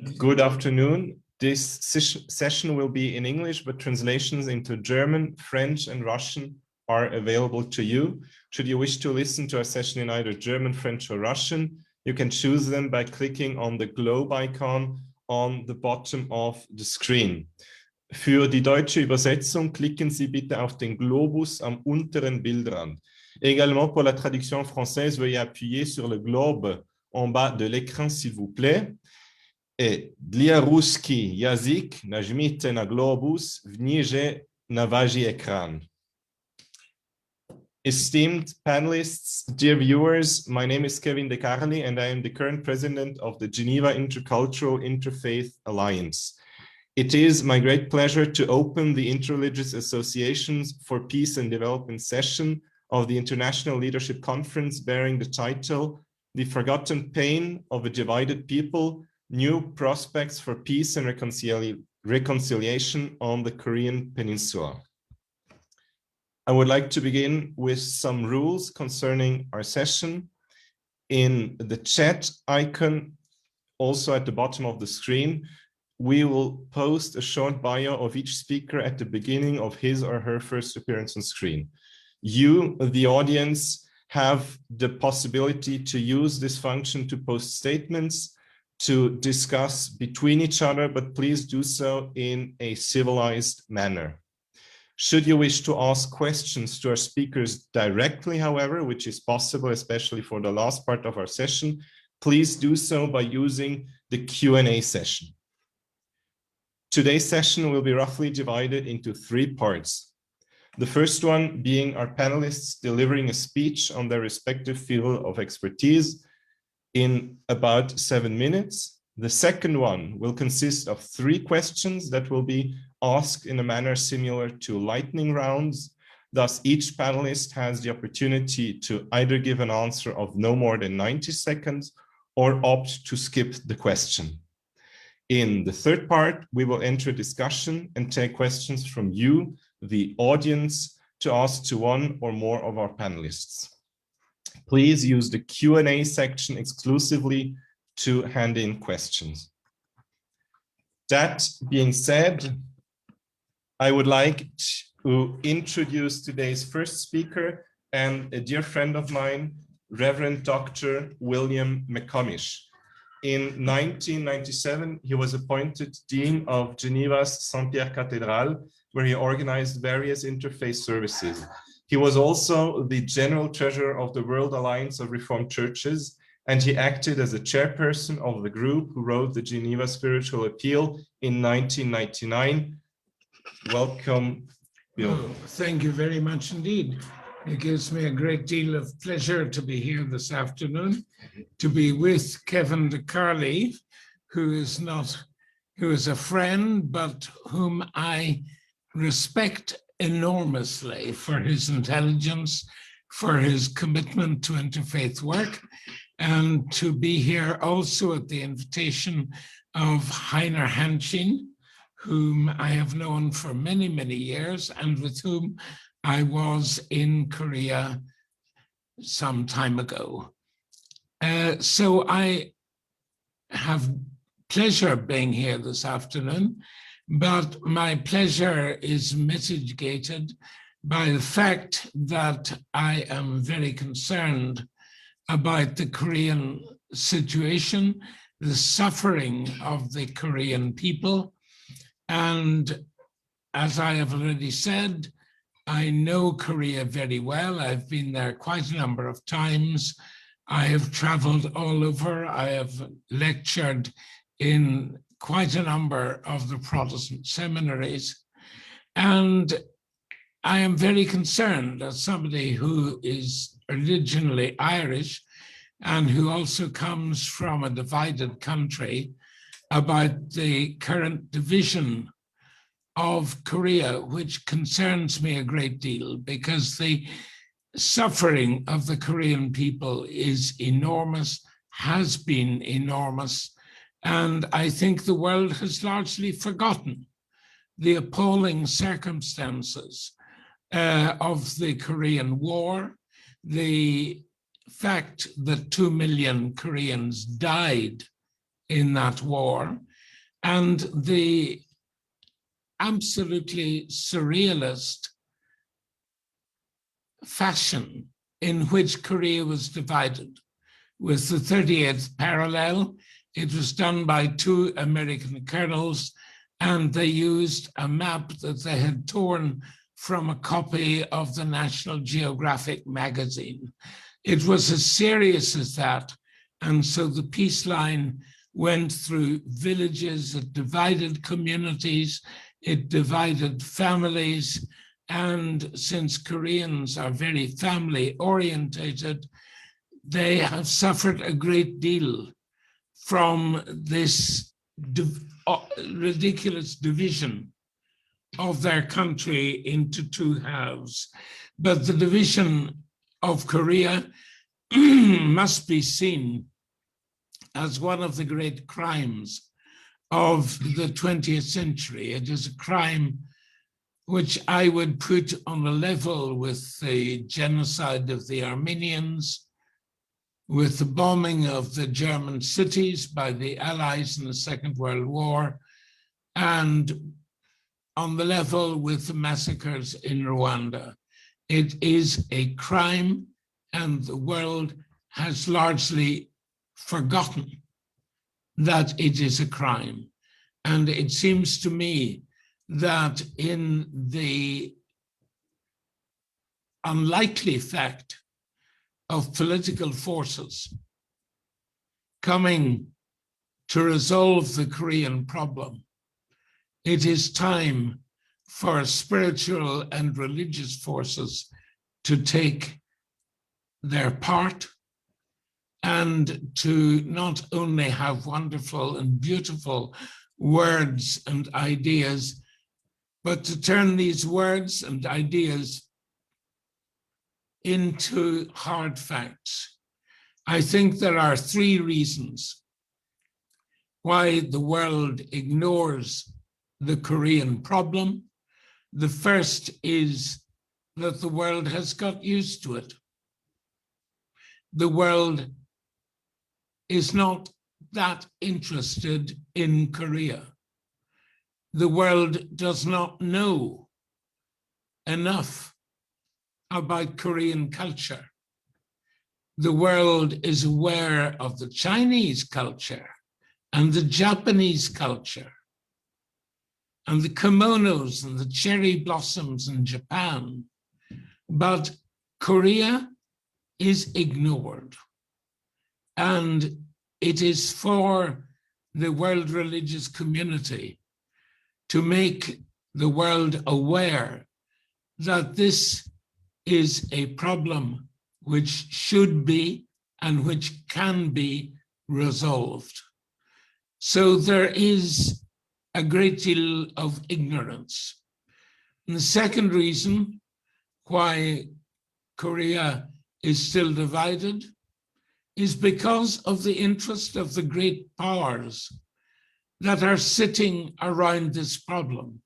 Good afternoon. This session will be in English, but translations into German, French, and Russian are available to you. Should you wish to listen to our session in either German, French, or Russian, you can choose them by clicking on the globe icon on the bottom of the screen. Für die deutsche Übersetzung klicken Sie bitte auf den Globus am unteren Bildrand. Également pour la traduction française, veuillez appuyer sur le globe en bas de l'écran, s'il vous plaît. Et dla ruski jazyk nажмите na globus wniżej na wasz ekran. Esteemed panelists, dear viewers, my name is Kevin De-Carli and I am the current president of the Geneva Intercultural Interfaith Alliance. It is my great pleasure to open the Interreligious Associations for Peace and Development session of the International Leadership Conference bearing the title, The Forgotten Pain of a Divided People, New Prospects for Peace and Reconciliation on the Korean Peninsula. I would like to begin with some rules concerning our session. In the chat icon, also at the bottom of the screen, we will post a short bio of each speaker at the beginning of his or her first appearance on screen. You, the audience, have the possibility to use this function to post statements, to discuss between each other, but please do so in a civilized manner. Should you wish to ask questions to our speakers directly, however, which is possible, especially for the last part of our session, please do so by using the Q&A session. Today's session will be roughly divided into 3 parts. The first one being our panelists delivering a speech on their respective field of expertise in about 7 minutes. The second one will consist of 3 questions that will be asked in a manner similar to lightning rounds. Thus, each panelist has the opportunity to either give an answer of no more than 90 seconds or opt to skip the question. In the third part, we will enter a discussion and take questions from you, the audience, to ask to one or more of our panelists. Please use the Q&A section exclusively to hand in questions. That being said, I would like to introduce today's first speaker and a dear friend of mine, Reverend Dr. William McComish. In 1997, he was appointed Dean of Geneva's Saint-Pierre Cathedral, where he organized various interfaith services. He was also the General Treasurer of the World Alliance of Reformed Churches, and he acted as a chairperson of the group who wrote the Geneva Spiritual Appeal in 1999. Welcome, Bill. Oh, thank you very much indeed. It gives me a great deal of pleasure to be here this afternoon, to be with Kevin De-Carli, who is a friend, but whom I respect enormously for his intelligence, for his commitment to interfaith work, and to be here also at the invitation of Heiner Hanshin, whom I have known for many, many years, and with whom I was in Korea some time ago. So I have pleasure being here this afternoon, but my pleasure is mitigated by the fact that I am very concerned about the Korean situation, the suffering of the Korean people. And as I have already said, I know Korea very well. I've been there quite a number of times. I have traveled all over. I have lectured in quite a number of the Protestant seminaries. And I am very concerned as somebody who is originally Irish and who also comes from a divided country about the current division of Korea, which concerns me a great deal because the suffering of the Korean people is enormous, has been enormous, and I think the world has largely forgotten the appalling circumstances of the Korean War, the fact that 2 million Koreans died in that war, and the absolutely surrealist fashion in which Korea was divided. With the 38th parallel, it was done by two American colonels, and they used a map that they had torn from a copy of the National Geographic magazine. It was as serious as that, and so the peace line went through villages, it divided communities, it divided families, and since Koreans are very family orientated, they have suffered a great deal from this ridiculous division of their country into two halves. But the division of Korea must be seen as one of the great crimes of the 20th century. It is a crime which I would put on a level with the genocide of the Armenians, with the bombing of the German cities by the Allies in the Second World War, and on the level with the massacres in Rwanda. It is a crime, and the world has largely forgotten that it is a crime. And it seems to me that in the unlikely fact of political forces coming to resolve the Korean problem, it is time for spiritual and religious forces to take their part and to not only have wonderful and beautiful words and ideas, but to turn these words and ideas into hard facts. I think there are three reasons why the world ignores the Korean problem. The first is that the world has got used to it. The world is not that interested in Korea. The world does not know enough about Korean culture. The world is aware of the Chinese culture and the Japanese culture and the kimonos and the cherry blossoms in Japan, but Korea is ignored. And it is for the world religious community to make the world aware that this is a problem which should be and which can be resolved. So there is a great deal of ignorance. And the second reason why Korea is still divided is because of the interest of the great powers that are sitting around this problem.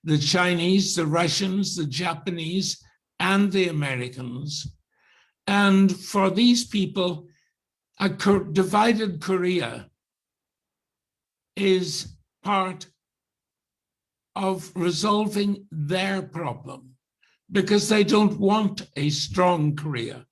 The Chinese, the Russians, the Japanese, and the Americans. And for these people, a divided Korea is part of resolving their problem because they don't want a strong Korea.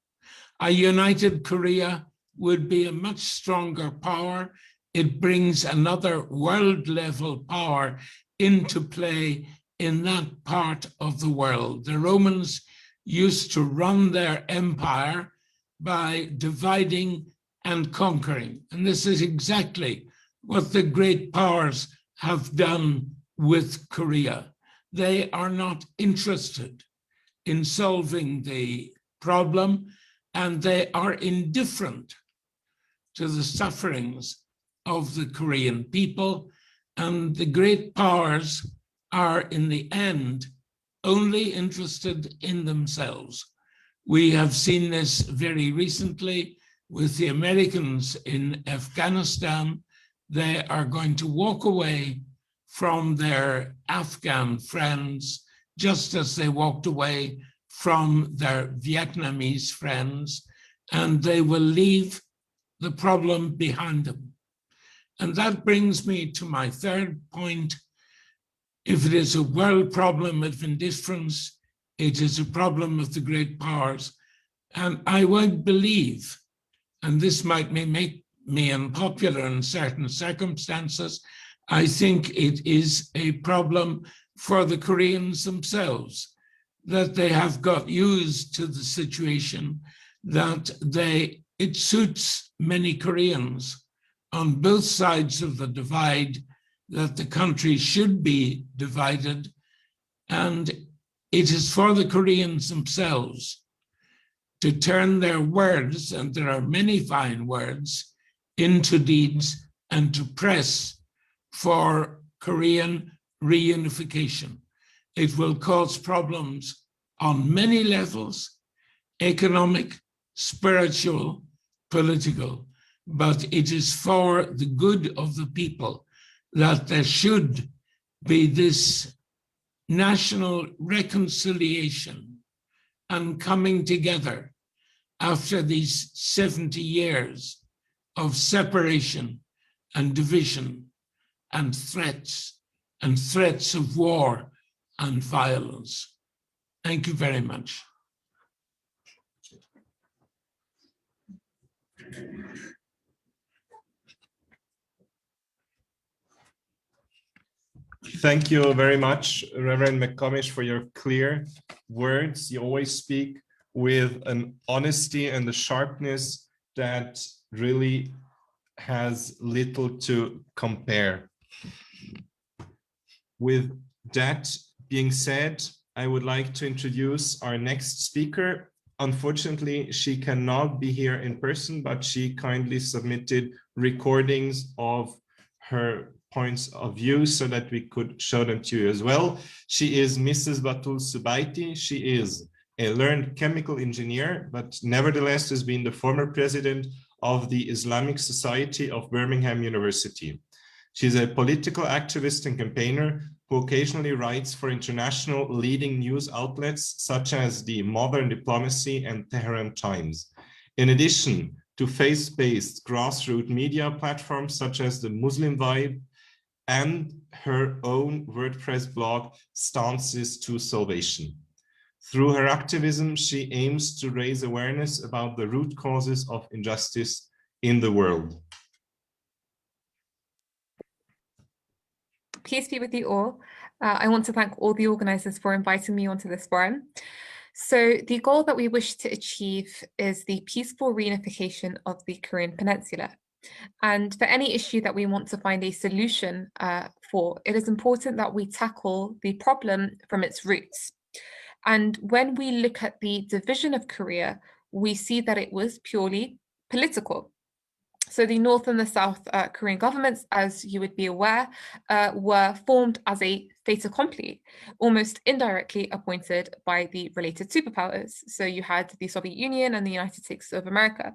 A united Korea would be a much stronger power. It brings another world-level power into play in that part of the world. The Romans used to run their empire by dividing and conquering. And this is exactly what the great powers have done with Korea. They are not interested in solving the problem, and they are indifferent to the sufferings of the Korean people. And the great powers are, in the end, only interested in themselves. We have seen this very recently with the Americans in Afghanistan. They are going to walk away from their Afghan friends, just as they walked away from their Vietnamese friends, and they will leave the problem behind them. And that brings me to my third point. If it is a world problem of indifference, it is a problem of the great powers. And I would believe, and this might make me unpopular in certain circumstances, I think it is a problem for the Koreans themselves, that they have got used to the situation, that it suits many Koreans on both sides of the divide, that the country should be divided, and it is for the Koreans themselves to turn their words, and there are many fine words, into deeds and to press for Korean reunification. It will cause problems on many levels, economic, spiritual, political, but it is for the good of the people that there should be this national reconciliation and coming together after these 70 years of separation and division and threats of war and violence. Thank you very much. Thank you very much, Reverend McComish, for your clear words. You always speak with an honesty and a sharpness that really has little to compare. With that being said, I would like to introduce our next speaker. Unfortunately, she cannot be here in person, but she kindly submitted recordings of her points of view so that we could show them to you as well. She is Mrs. Batool Subeiti. She is a learned chemical engineer, but nevertheless has been the former president of the Islamic Society of Birmingham University. She's a political activist and campaigner who occasionally writes for international leading news outlets such as the Modern Diplomacy and Tehran Times. In addition to faith-based grassroots media platforms such as the Muslim Vibe and her own WordPress blog, Stances to Salvation. Through her activism, she aims to raise awareness about the root causes of injustice in the world. Peace be with you all. I want to thank all the organizers for inviting me onto this forum. So the goal that we wish to achieve is the peaceful reunification of the Korean Peninsula. And for any issue that we want to find a solution for, it is important that we tackle the problem from its roots. And when we look at the division of Korea, we see that it was purely political. So the North and the South Korean governments, as you would be aware, were formed as a fait accompli, almost indirectly appointed by the related superpowers. So you had the Soviet Union and the United States of America,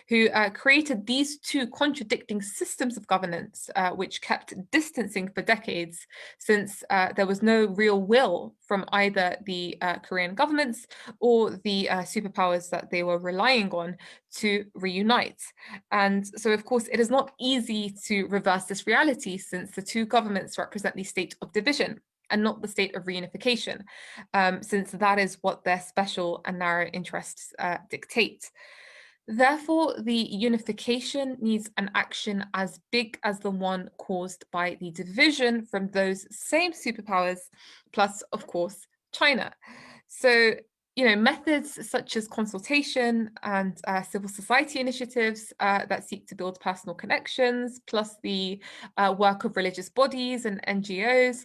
who created these two contradicting systems of governance, which kept distancing for decades, since there was no real will from either the Korean governments or the superpowers that they were relying on to reunite. And so, of course, it is not easy to reverse this reality, since the two governments represent the state of division and not the state of reunification, since that is what their special and narrow interests dictate. Therefore, the unification needs an action as big as the one caused by the division from those same superpowers, plus, of course, China. So, methods such as consultation and civil society initiatives that seek to build personal connections, plus the work of religious bodies and NGOs,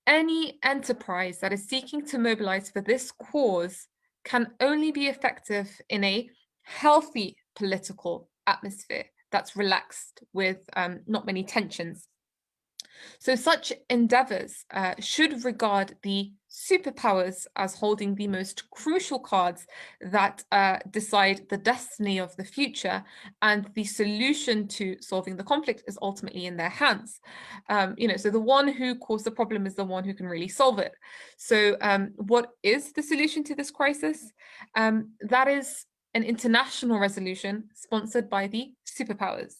any enterprise that is seeking to mobilize for this cause can only be effective in a healthy political atmosphere that's relaxed with not many tensions. So such endeavors should regard the superpowers as holding the most crucial cards that decide the destiny of the future, and the solution to solving the conflict is ultimately in their hands. So the one who caused the problem is the one who can really solve it. So what is the solution to this crisis? That is an international resolution sponsored by the superpowers.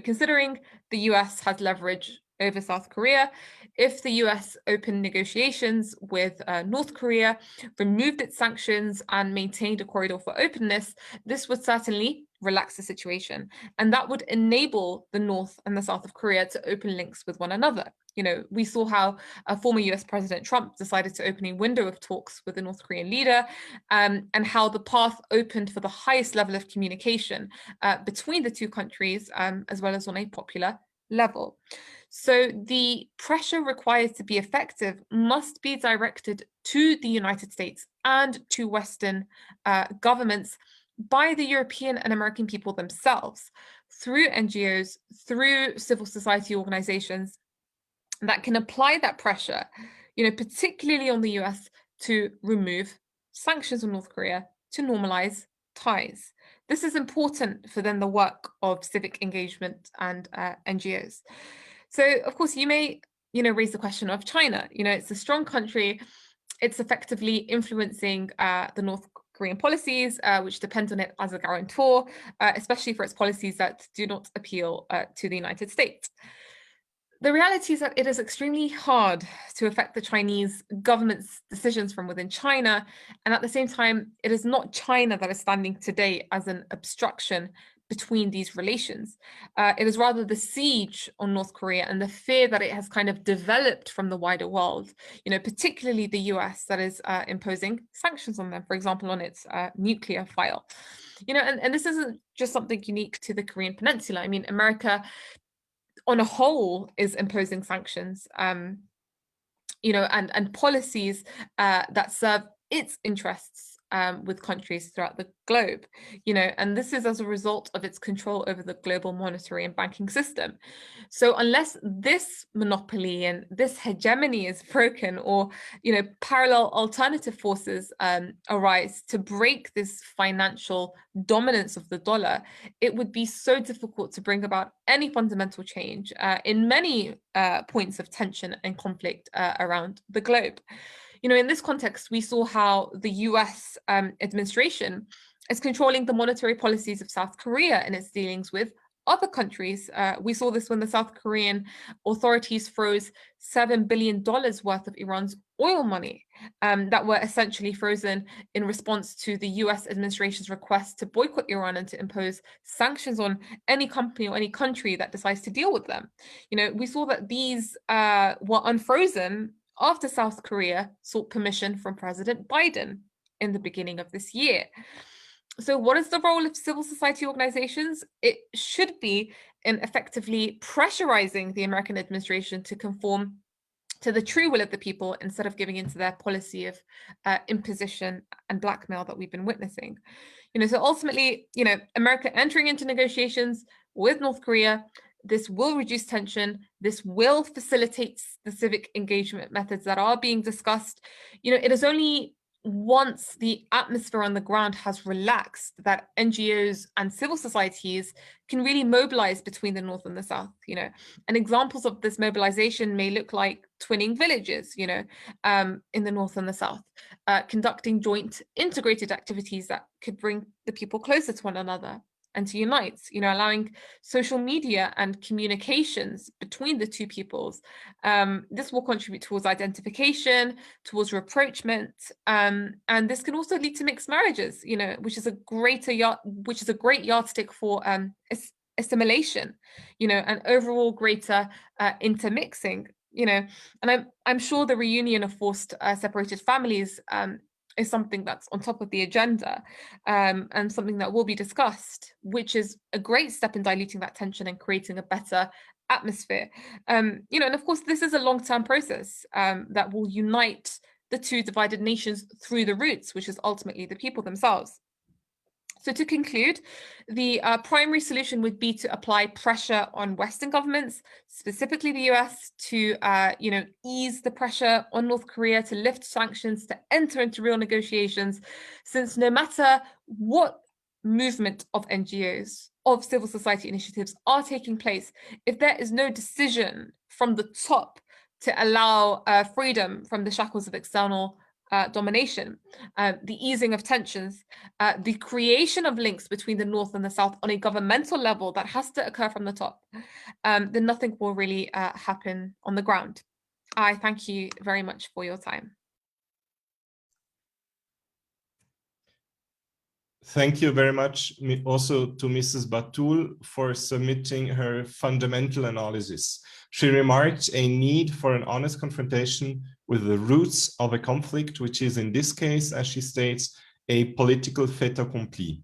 considering the US has leverage over South Korea, if the US opened negotiations with North Korea, removed its sanctions and maintained a corridor for openness, this would certainly relax the situation. And that would enable the North and the South of Korea to open links with one another. We saw how former US President Trump decided to open a window of talks with the North Korean leader, and how the path opened for the highest level of communication between the two countries, as well as on a popular level. So the pressure required to be effective must be directed to the United States and to Western governments by the European and American people themselves, through NGOs, through civil society organizations that can apply that pressure, particularly on the US, to remove sanctions on North Korea, to normalize ties. This is important for then the work of civic engagement and NGOs. So, of course, you may, raise the question of China. It's a strong country. It's effectively influencing the North Korean policies, which depend on it as a guarantor, especially for its policies that do not appeal to the United States. The reality is that it is extremely hard to affect the Chinese government's decisions from within China. And at the same time, it is not China that is standing today as an obstruction between these relations. It is rather the siege on North Korea and the fear that it has kind of developed from the wider world, particularly the US, that is imposing sanctions on them, for example, on its nuclear file. And this isn't just something unique to the Korean Peninsula. I mean, America on a whole is imposing sanctions, and policies that serve its interests with countries throughout the globe, and this is as a result of its control over the global monetary and banking system. So unless this monopoly and this hegemony is broken, or, parallel alternative forces arise to break this financial dominance of the dollar, it would be so difficult to bring about any fundamental change in many points of tension and conflict around the globe. In this context, we saw how the US administration is controlling the monetary policies of South Korea in its dealings with other countries. We saw this when the South Korean authorities froze $7 billion worth of Iran's oil money that were essentially frozen in response to the US administration's request to boycott Iran and to impose sanctions on any company or any country that decides to deal with them. We saw that these were unfrozen after South Korea sought permission from President Biden in the beginning of this year. So what is the role of civil society organizations? It should be in effectively pressurizing the American administration to conform to the true will of the people instead of giving into their policy of imposition and blackmail that we've been witnessing. So ultimately, America entering into negotiations with North Korea, this will reduce tension. This will facilitate the civic engagement methods that are being discussed. It is only once the atmosphere on the ground has relaxed that NGOs and civil societies can really mobilize between the North and the South, and examples of this mobilization may look like twinning villages, in the North and the South, conducting joint integrated activities that could bring the people closer to one another and to unite, allowing social media and communications between the two peoples. This will contribute towards identification, towards rapprochement, and this can also lead to mixed marriages, which is a great yardstick for assimilation, and overall greater intermixing, and I'm sure the reunion of forced separated families is something that's on top of the agenda, and something that will be discussed, which is a great step in diluting that tension and creating a better atmosphere. And of course, this is a long-term process that will unite the two divided nations through the roots, which is ultimately the people themselves. So to conclude, the primary solution would be to apply pressure on Western governments, specifically the US, to ease the pressure on North Korea to lift sanctions, to enter into real negotiations, since no matter what movement of NGOs, of civil society initiatives are taking place, if there is no decision from the top to allow freedom from the shackles of external domination, the easing of tensions, the creation of links between the North and the South on a governmental level that has to occur from the top, then nothing will really happen on the ground. I thank you very much for your time. Thank you very much also to Mrs. Batool for submitting her fundamental analysis. She remarked a need for an honest confrontation with the roots of a conflict, which is in this case, as she states, a political fait accompli.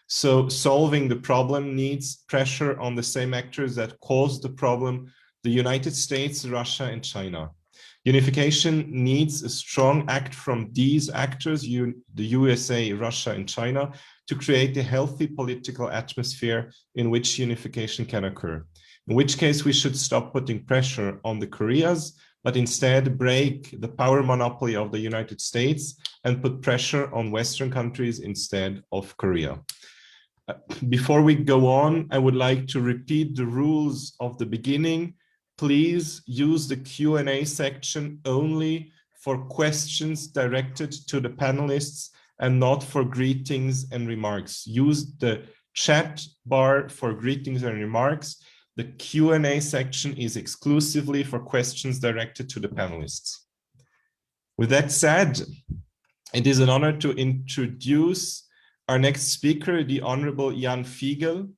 So solving the problem needs pressure on the same actors that caused the problem, the United States, Russia, and China. Unification needs a strong act from these actors, the USA, Russia, and China, to create a healthy political atmosphere in which unification can occur. In which case we should stop putting pressure on the Koreas, but instead break the power monopoly of the United States and put pressure on Western countries instead of Korea. Before we go on, I would like to repeat the rules of the beginning. Please use the Q&A section only for questions directed to the panelists and not for greetings and remarks. Use the chat bar for greetings and remarks. The Q&A section is exclusively for questions directed to the panelists. With that said, it is an honor to introduce our next speaker, the Honorable Jan Figel.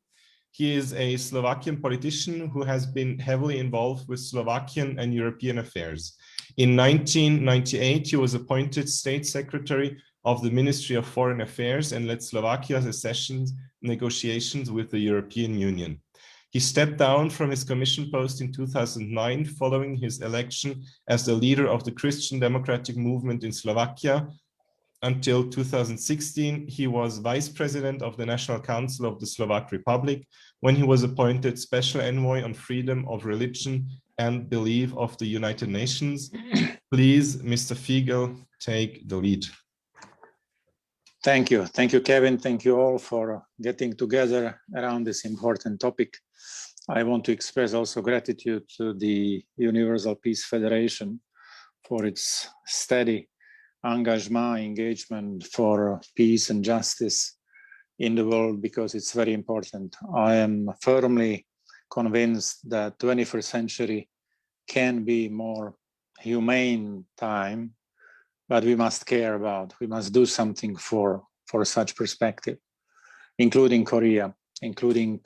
He is a Slovakian politician who has been heavily involved with Slovakian and European affairs. In 1998, he was appointed State Secretary of the Ministry of Foreign Affairs and led Slovakia's accession negotiations with the European Union. He stepped down from his commission post in 2009 following his election as the leader of the Christian Democratic Movement in Slovakia. Until 2016, he was Vice President of the National Council of the Slovak Republic when he was appointed Special Envoy on Freedom of Religion and Belief of the United Nations. Please, Mr. Figel, take the lead. Thank you. Thank you, Kevin. Thank you all for getting together around this important topic. I want to express also gratitude to the Universal Peace Federation for its steady engagement for peace and justice in the world, because it's very important. I am firmly convinced that 21st century can be more humane time, but we must care about, we must do something for such perspective, including Korea, including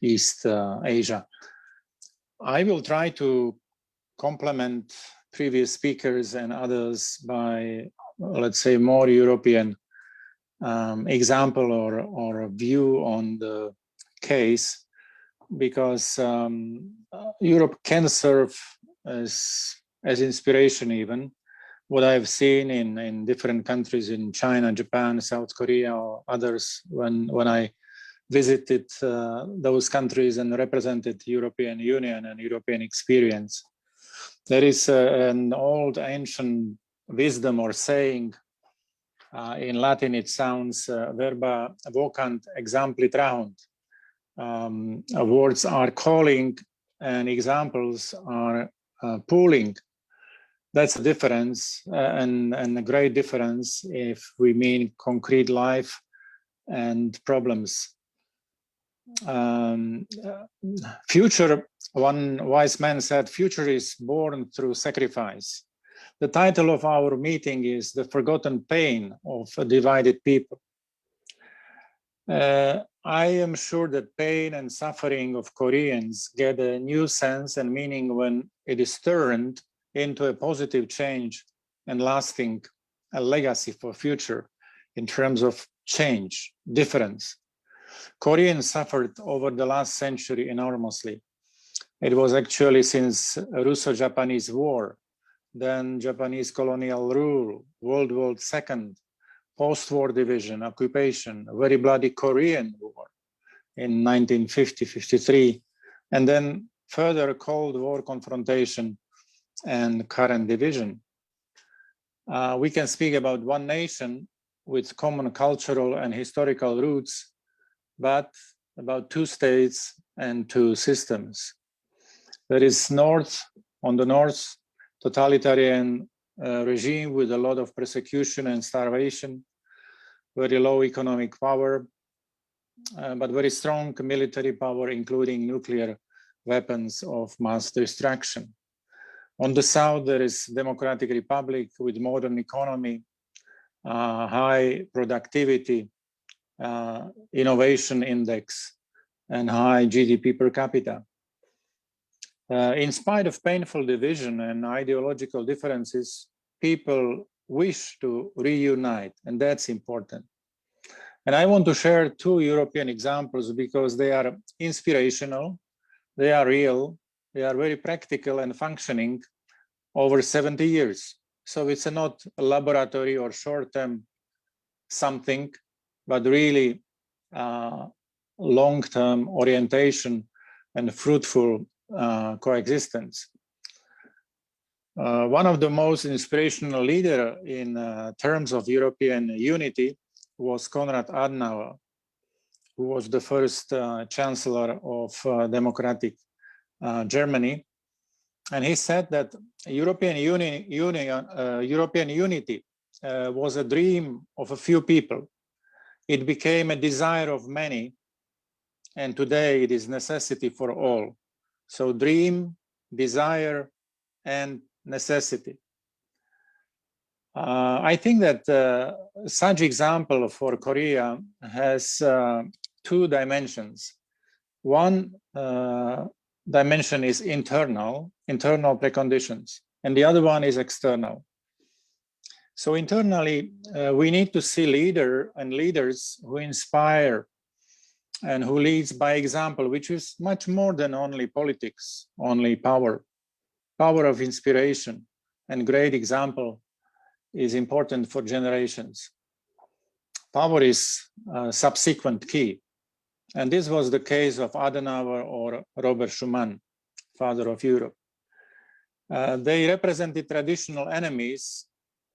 East Asia. I will try to complement previous speakers and others by, let's say, more European example or a view on the case, because Europe can serve as inspiration even. What I've seen in different countries in China, Japan, South Korea, or others, when I visited those countries and represented European Union and European experience. There is an old ancient wisdom or saying, in Latin it sounds verba vocant exempli trahunt. Words are calling and examples are pulling. That's a difference, and a great difference if we mean concrete life and problems. Future, one wise man said, future is born through sacrifice. The title of our meeting is The Forgotten Pain of a Divided People. I am sure that pain and suffering of Koreans get a new sense and meaning when it is turned into a positive change and lasting a legacy for future in terms of change, difference. Koreans suffered over the last century enormously. It was actually since Russo-Japanese War, then Japanese colonial rule, World War II, post-war division, occupation, a very bloody Korean War in 1950-53, and then further Cold War confrontation and current division. We can speak about one nation with common cultural and historical roots, but about two states and two systems. There is north, on the north, totalitarian regime with a lot of persecution and starvation, very low economic power, but very strong military power, including nuclear weapons of mass destruction. On the south, there is Democratic Republic with modern economy, high productivity, innovation index, and high GDP per capita. In spite of painful division and ideological differences, people wish to reunite, and that's important. And I want to share two European examples because they are inspirational, they are real, they are very practical and functioning over 70 years. So it's not a laboratory or short-term something, but really long-term orientation and fruitful coexistence. One of the most inspirational leaders in terms of European unity was Konrad Adenauer, who was the first chancellor of democratic Germany. And he said that European unity was a dream of a few people. It became a desire of many, and today it is necessity for all. So dream, desire, and necessity. I think that such example for Korea has two dimensions. One dimension is internal preconditions, and the other one is external. So internally, we need to see leaders who inspire and who leads by example, which is much more than only politics, only power of inspiration, and great example is important for generations. Power is a subsequent key. And this was the case of Adenauer or Robert Schuman, father of Europe. They represented traditional enemies,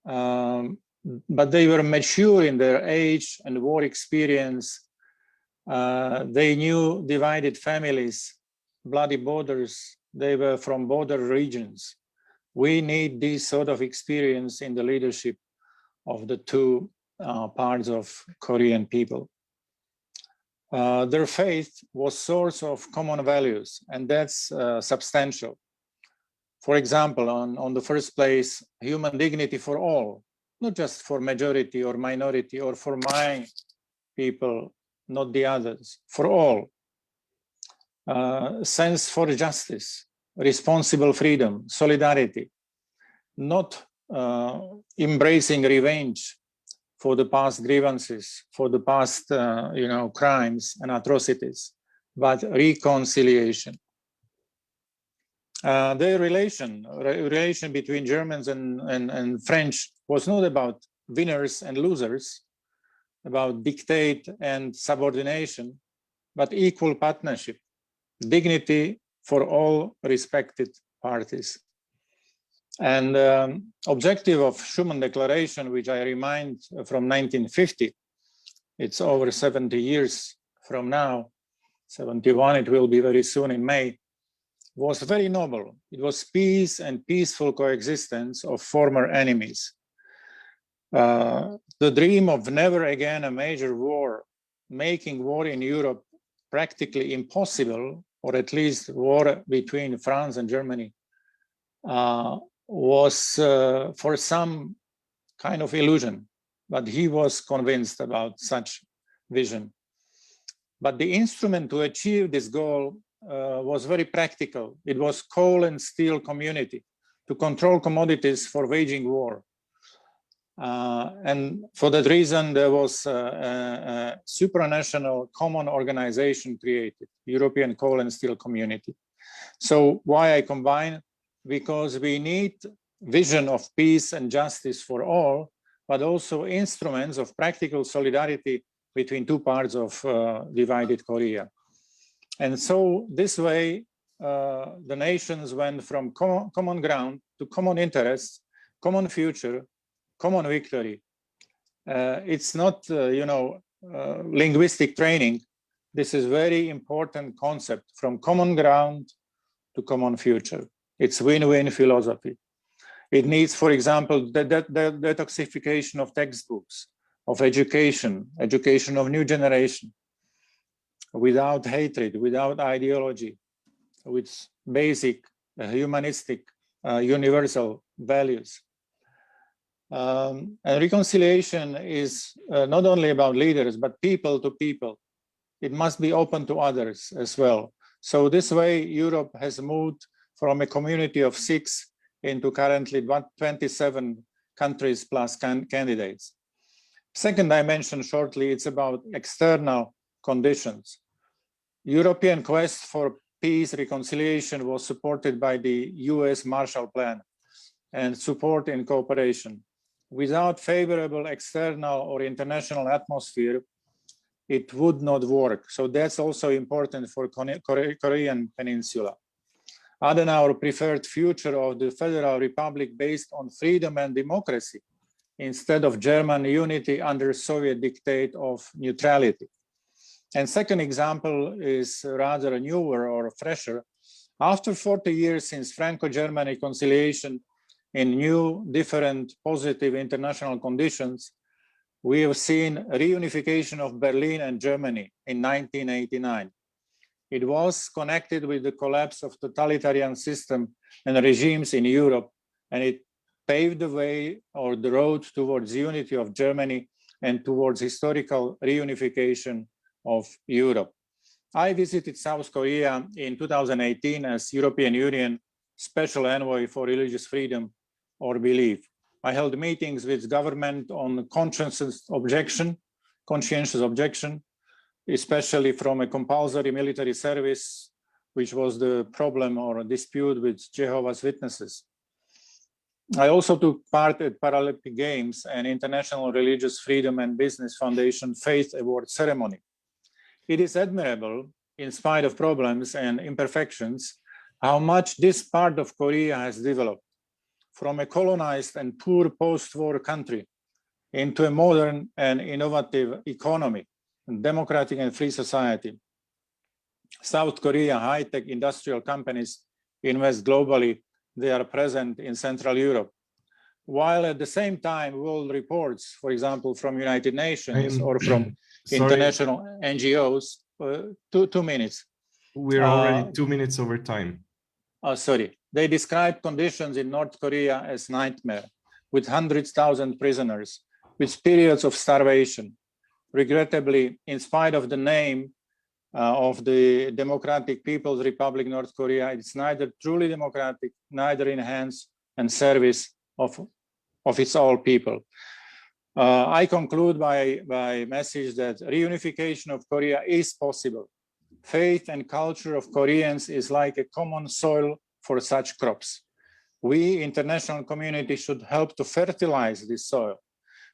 but they were mature in their age and war experience. They knew divided families, bloody borders. They were from border regions. We need this sort of experience in the leadership of the two parts of Korean people. Their faith was source of common values, and that's substantial. For example, on the first place, human dignity for all, not just for majority or minority or for my people, not the others, for all. Sense for justice, responsible freedom, solidarity, not embracing revenge for the past grievances, for the past crimes and atrocities, but reconciliation. The relation between Germans and French was not about winners and losers, about dictate and subordination, but equal partnership, dignity for all respected parties. And objective of Schuman Declaration, which I remind from 1950, it's over 70 years from now, 71, it will be very soon in May, was very noble. It was peace and peaceful coexistence of former enemies. The dream of never again a major war, making war in Europe practically impossible, or at least war between France and Germany, was for some kind of illusion, but he was convinced about such vision. But the instrument to achieve this goal was very practical. It was coal and steel community to control commodities for waging war. And for that reason, there was a supranational common organization created, European Coal and Steel Community. So why I combine? Because we need vision of peace and justice for all, but also instruments of practical solidarity between two parts of divided Korea. And so this way, the nations went from common ground to common interests, common future, common victory. It's not, linguistic training. This is very important concept, from common ground to common future. It's win-win philosophy. It needs, for example, the detoxification of textbooks, of education of new generation, without hatred, without ideology, with basic humanistic universal values. And reconciliation is not only about leaders, but people to people. It must be open to others as well. So this way, Europe has moved from a community of 6 into currently 27 countries plus candidates. Second dimension, shortly, it's about external conditions. European quest for peace, reconciliation was supported by the US Marshall Plan and support and cooperation. Without favorable external or international atmosphere, it would not work. So that's also important for Korean Peninsula. Adenauer preferred future of the Federal Republic based on freedom and democracy instead of German unity under Soviet dictate of neutrality. And second example is rather newer or fresher. After 40 years since Franco-German reconciliation in new, different, positive international conditions, we have seen reunification of Berlin and Germany in 1989. It was connected with the collapse of totalitarian system and regimes in Europe, and it paved the way or the road towards unity of Germany and towards historical reunification of Europe. I visited South Korea in 2018 as European Union Special Envoy for Religious Freedom or Belief. I held meetings with government on conscientious objection, especially from a compulsory military service, which was the problem or a dispute with Jehovah's Witnesses. I also took part at Paralympic Games and International Religious Freedom and Business Foundation Faith Award ceremony. It is admirable, in spite of problems and imperfections, how much this part of Korea has developed from a colonized and poor post-war country into a modern and innovative economy, democratic and free society. South Korea high-tech industrial companies invest globally. They are present in Central Europe. While at the same time, world reports, for example, from United Nations or from international NGOs, 2 minutes. We're already 2 minutes over time. Sorry. They describe conditions in North Korea as nightmare, with 100,000 prisoners, with periods of starvation. Regrettably, in spite of the name of the Democratic People's Republic North Korea, it's neither truly democratic, neither in hands and service of its all people. I conclude by message that reunification of Korea is possible. Faith and culture of Koreans is like a common soil for such crops. We, international community, should help to fertilize this soil,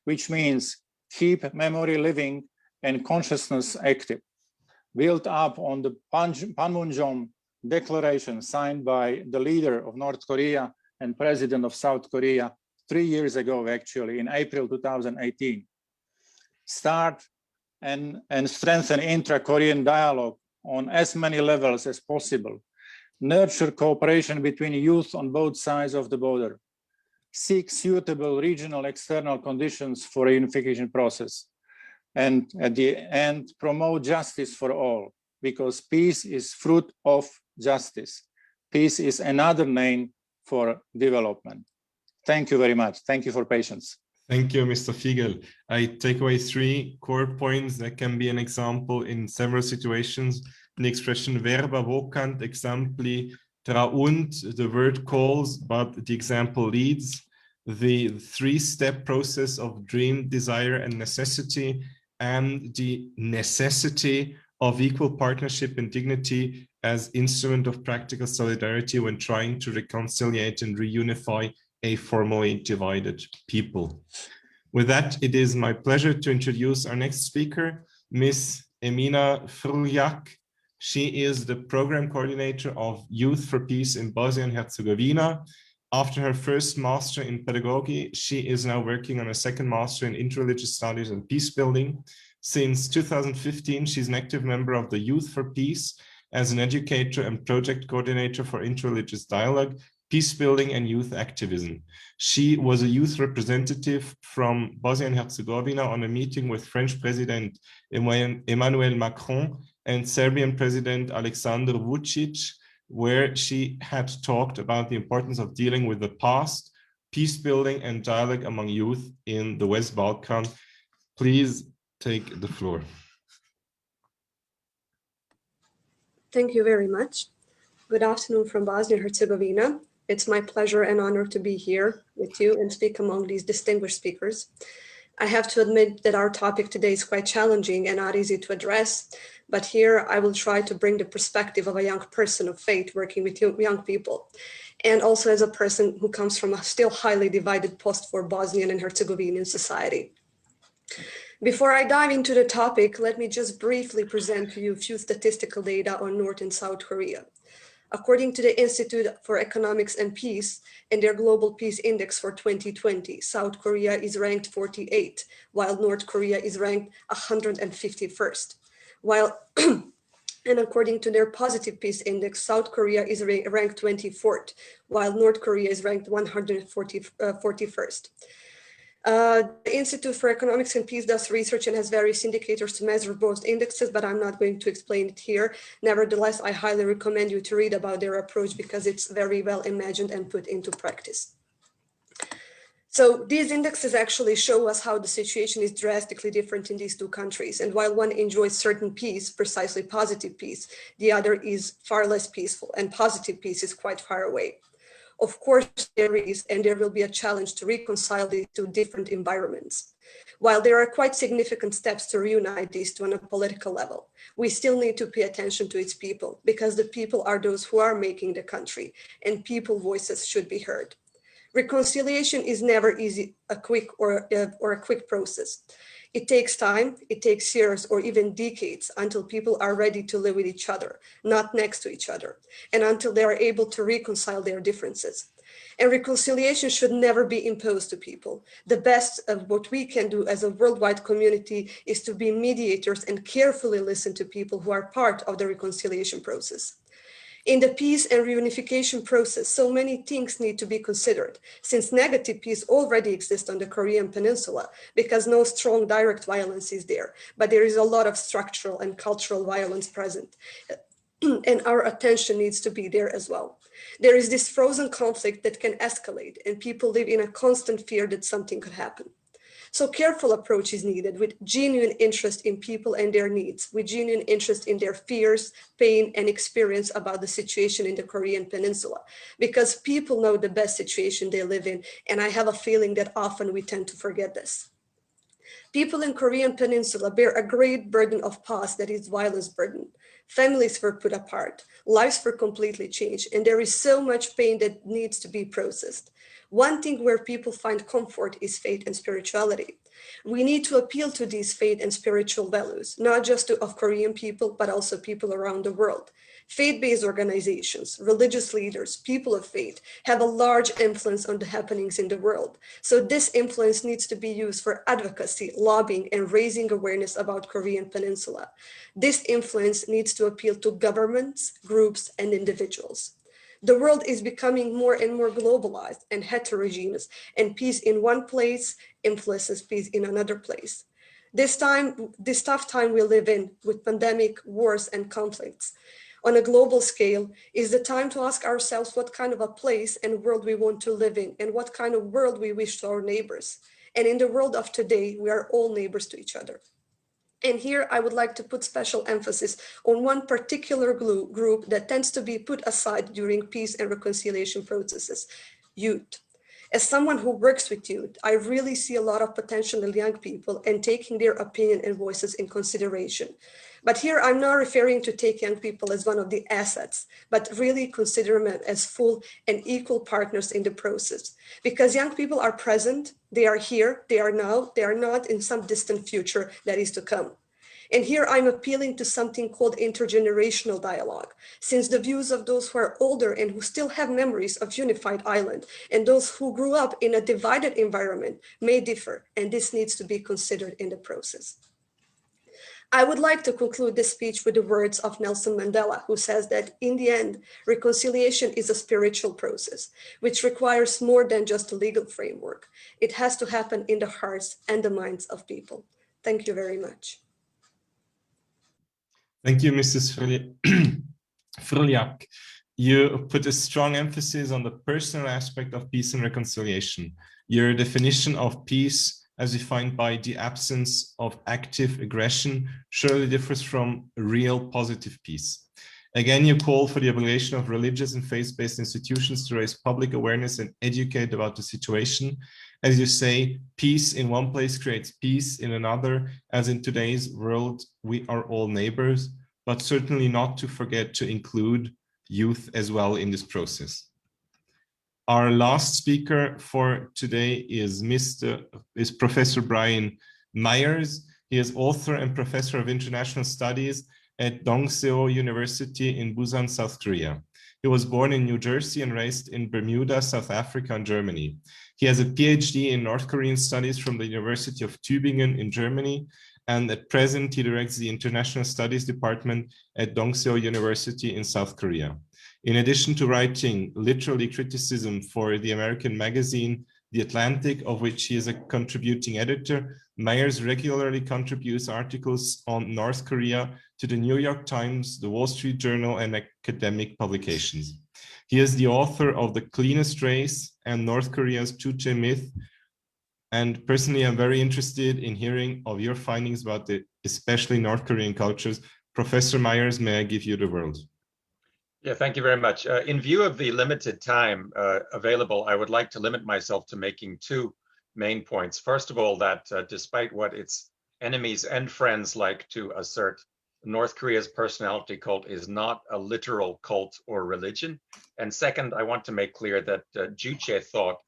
which means keep memory living and consciousness active. Built up on the Panmunjom Declaration signed by the leader of North Korea and president of South Korea 3 years ago, actually, in April 2018. Start and strengthen intra-Korean dialogue on as many levels as possible. Nurture cooperation between youth on both sides of the border. Seek suitable regional external conditions for a unification process. And at the end, promote justice for all, because peace is fruit of justice. Peace is another name for development. Thank you very much. Thank you for patience. Thank you, Mr. Figel. I take away 3 core points that can be an example in several situations. The expression verba vocant, exempli traunt, the word calls, but the example leads. The 3-step process of dream, desire, and necessity, and the necessity of equal partnership and dignity as instrument of practical solidarity when trying to reconciliate and reunify a formally divided people. With that, it is my pleasure to introduce our next speaker, Ms. Emina Frljak. She is the program coordinator of Youth for Peace in Bosnia and Herzegovina. After her first master in pedagogy, she is now working on a second master in interreligious studies and peace building. Since 2015, she's an active member of the Youth for Peace as an educator and project coordinator for interreligious dialogue, peace building and youth activism. She was a youth representative from Bosnia and Herzegovina on a meeting with French President Emmanuel Macron and Serbian President Aleksandar Vučić, where she had talked about the importance of dealing with the past, peace building and dialogue among youth in the West Balkan. Please take the floor. Thank you very much. Good afternoon from Bosnia and Herzegovina. It's my pleasure and honor to be here with you and speak among these distinguished speakers. I have to admit that our topic today is quite challenging and not easy to address, but here I will try to bring the perspective of a young person of faith working with young people, and also as a person who comes from a still highly divided post-war Bosnian and Herzegovinian society. Before I dive into the topic, let me just briefly present to you a few statistical data on North and South Korea. According to the Institute for Economics and Peace and their Global Peace Index for 2020, South Korea is ranked 48, while North Korea is ranked 151st. And according to their Positive Peace Index, South Korea is ranked 24th, while North Korea is ranked 141st. The Institute for Economics and Peace does research and has various indicators to measure both indexes, but I'm not going to explain it here. Nevertheless, I highly recommend you to read about their approach because it's very well imagined and put into practice. So these indexes actually show us how the situation is drastically different in these two countries. And while one enjoys certain peace, precisely positive peace, the other is far less peaceful, and positive peace is quite far away. Of course, there is, and there will be a challenge to reconcile these two different environments. While there are quite significant steps to reunite these two on a political level, we still need to pay attention to its people, because the people are those who are making the country, and people voices should be heard. Reconciliation is never easy, a quick process. It takes time, it takes years or even decades until people are ready to live with each other, not next to each other, and until they are able to reconcile their differences. And reconciliation should never be imposed to people. The best of what we can do as a worldwide community is to be mediators and carefully listen to people who are part of the reconciliation process. In the peace and reunification process, so many things need to be considered, since negative peace already exists on the Korean Peninsula, because no strong direct violence is there, but there is a lot of structural and cultural violence present. And our attention needs to be there as well. There is this frozen conflict that can escalate, and people live in a constant fear that something could happen. So careful approach is needed with genuine interest in people and their needs, with genuine interest in their fears, pain, and experience about the situation in the Korean Peninsula, because people know the best situation they live in, and I have a feeling that often we tend to forget this. People in Korean Peninsula bear a great burden of past that is violence burden. Families were put apart, lives were completely changed, and there is so much pain that needs to be processed. One thing where people find comfort is faith and spirituality. We need to appeal to these faith and spiritual values, not just of Korean people, but also people around the world. Faith-based organizations, religious leaders, people of faith have a large influence on the happenings in the world. So this influence needs to be used for advocacy, lobbying, and raising awareness about Korean Peninsula. This influence needs to appeal to governments, groups, and individuals. The world is becoming more and more globalized and heterogeneous, and peace in one place influences peace in another place. This tough time we live in, with pandemic, wars, and conflicts, on a global scale, is the time to ask ourselves what kind of a place and world we want to live in, and what kind of world we wish to our neighbors. And in the world of today, we are all neighbors to each other. And here I would like to put special emphasis on one particular group that tends to be put aside during peace and reconciliation processes: youth. As someone who works with youth, I really see a lot of potential in young people and taking their opinion and voices in consideration. But here I'm not referring to take young people as one of the assets, but really consider them as full and equal partners in the process. Because young people are present, they are here, they are now, they are not in some distant future that is to come. And here I'm appealing to something called intergenerational dialogue, since the views of those who are older and who still have memories of unified island and those who grew up in a divided environment may differ, and this needs to be considered in the process. I would like to conclude this speech with the words of Nelson Mandela, who says that in the end, reconciliation is a spiritual process, which requires more than just a legal framework. It has to happen in the hearts and the minds of people. Thank you very much. Thank you, Mrs. Frljak. You put a strong emphasis on the personal aspect of peace and reconciliation. Your definition of peace, as defined by the absence of active aggression, surely differs from real positive peace. Again, you call for the abolition of religious and faith-based institutions to raise public awareness and educate about the situation. As you say, peace in one place creates peace in another, as in today's world, we are all neighbors, but certainly not to forget to include youth as well in this process. Our last speaker for today is Professor Brian Myers. He is author and professor of international studies at Dongseo University in Busan, South Korea. He was born in New Jersey and raised in Bermuda, South Africa, and Germany. He has a PhD in North Korean studies from the University of Tübingen in Germany, and at present he directs the International Studies Department at Dongseo University in South Korea. In addition to writing literary criticism for the American magazine The Atlantic, of which he is a contributing editor, Myers regularly contributes articles on North Korea to the New York Times, the Wall Street Journal, and academic publications. He is the author of The Cleanest Race and North Korea's Chuche Myth. And personally, I'm very interested in hearing of your findings about the especially North Korean cultures. Professor Myers, may I give you the word? Yeah, thank you very much. In view of the limited time available, I would like to limit myself to making two main points. First of all, that despite what its enemies and friends like to assert, North Korea's personality cult is not a literal cult or religion. And second, I want to make clear that Juche thought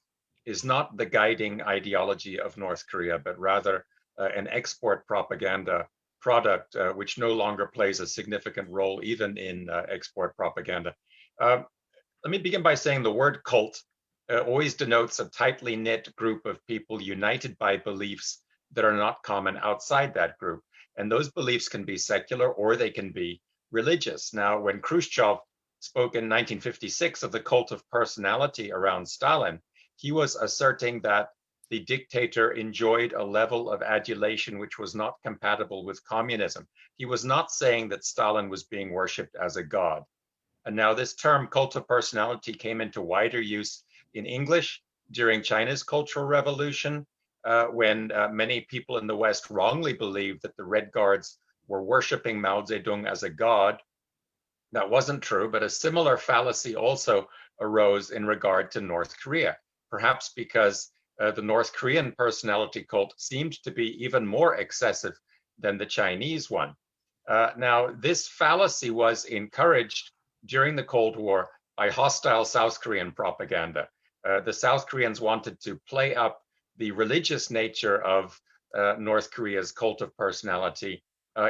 is not the guiding ideology of North Korea, but rather an export propaganda product, which no longer plays a significant role even in export propaganda. Let me begin by saying the word cult always denotes a tightly knit group of people united by beliefs that are not common outside that group. And those beliefs can be secular or they can be religious. Now, when Khrushchev spoke in 1956 of the cult of personality around Stalin, he was asserting that the dictator enjoyed a level of adulation which was not compatible with communism. He was not saying that Stalin was being worshipped as a god. And now this term cult of personality came into wider use in English during China's Cultural Revolution, when many people in the West wrongly believed that the Red Guards were worshipping Mao Zedong as a god. That wasn't true, but a similar fallacy also arose in regard to North Korea, perhaps because the North Korean personality cult seemed to be even more excessive than the Chinese one. Now, this fallacy was encouraged during the Cold War by hostile South Korean propaganda. The South Koreans wanted to play up the religious nature of North Korea's cult of personality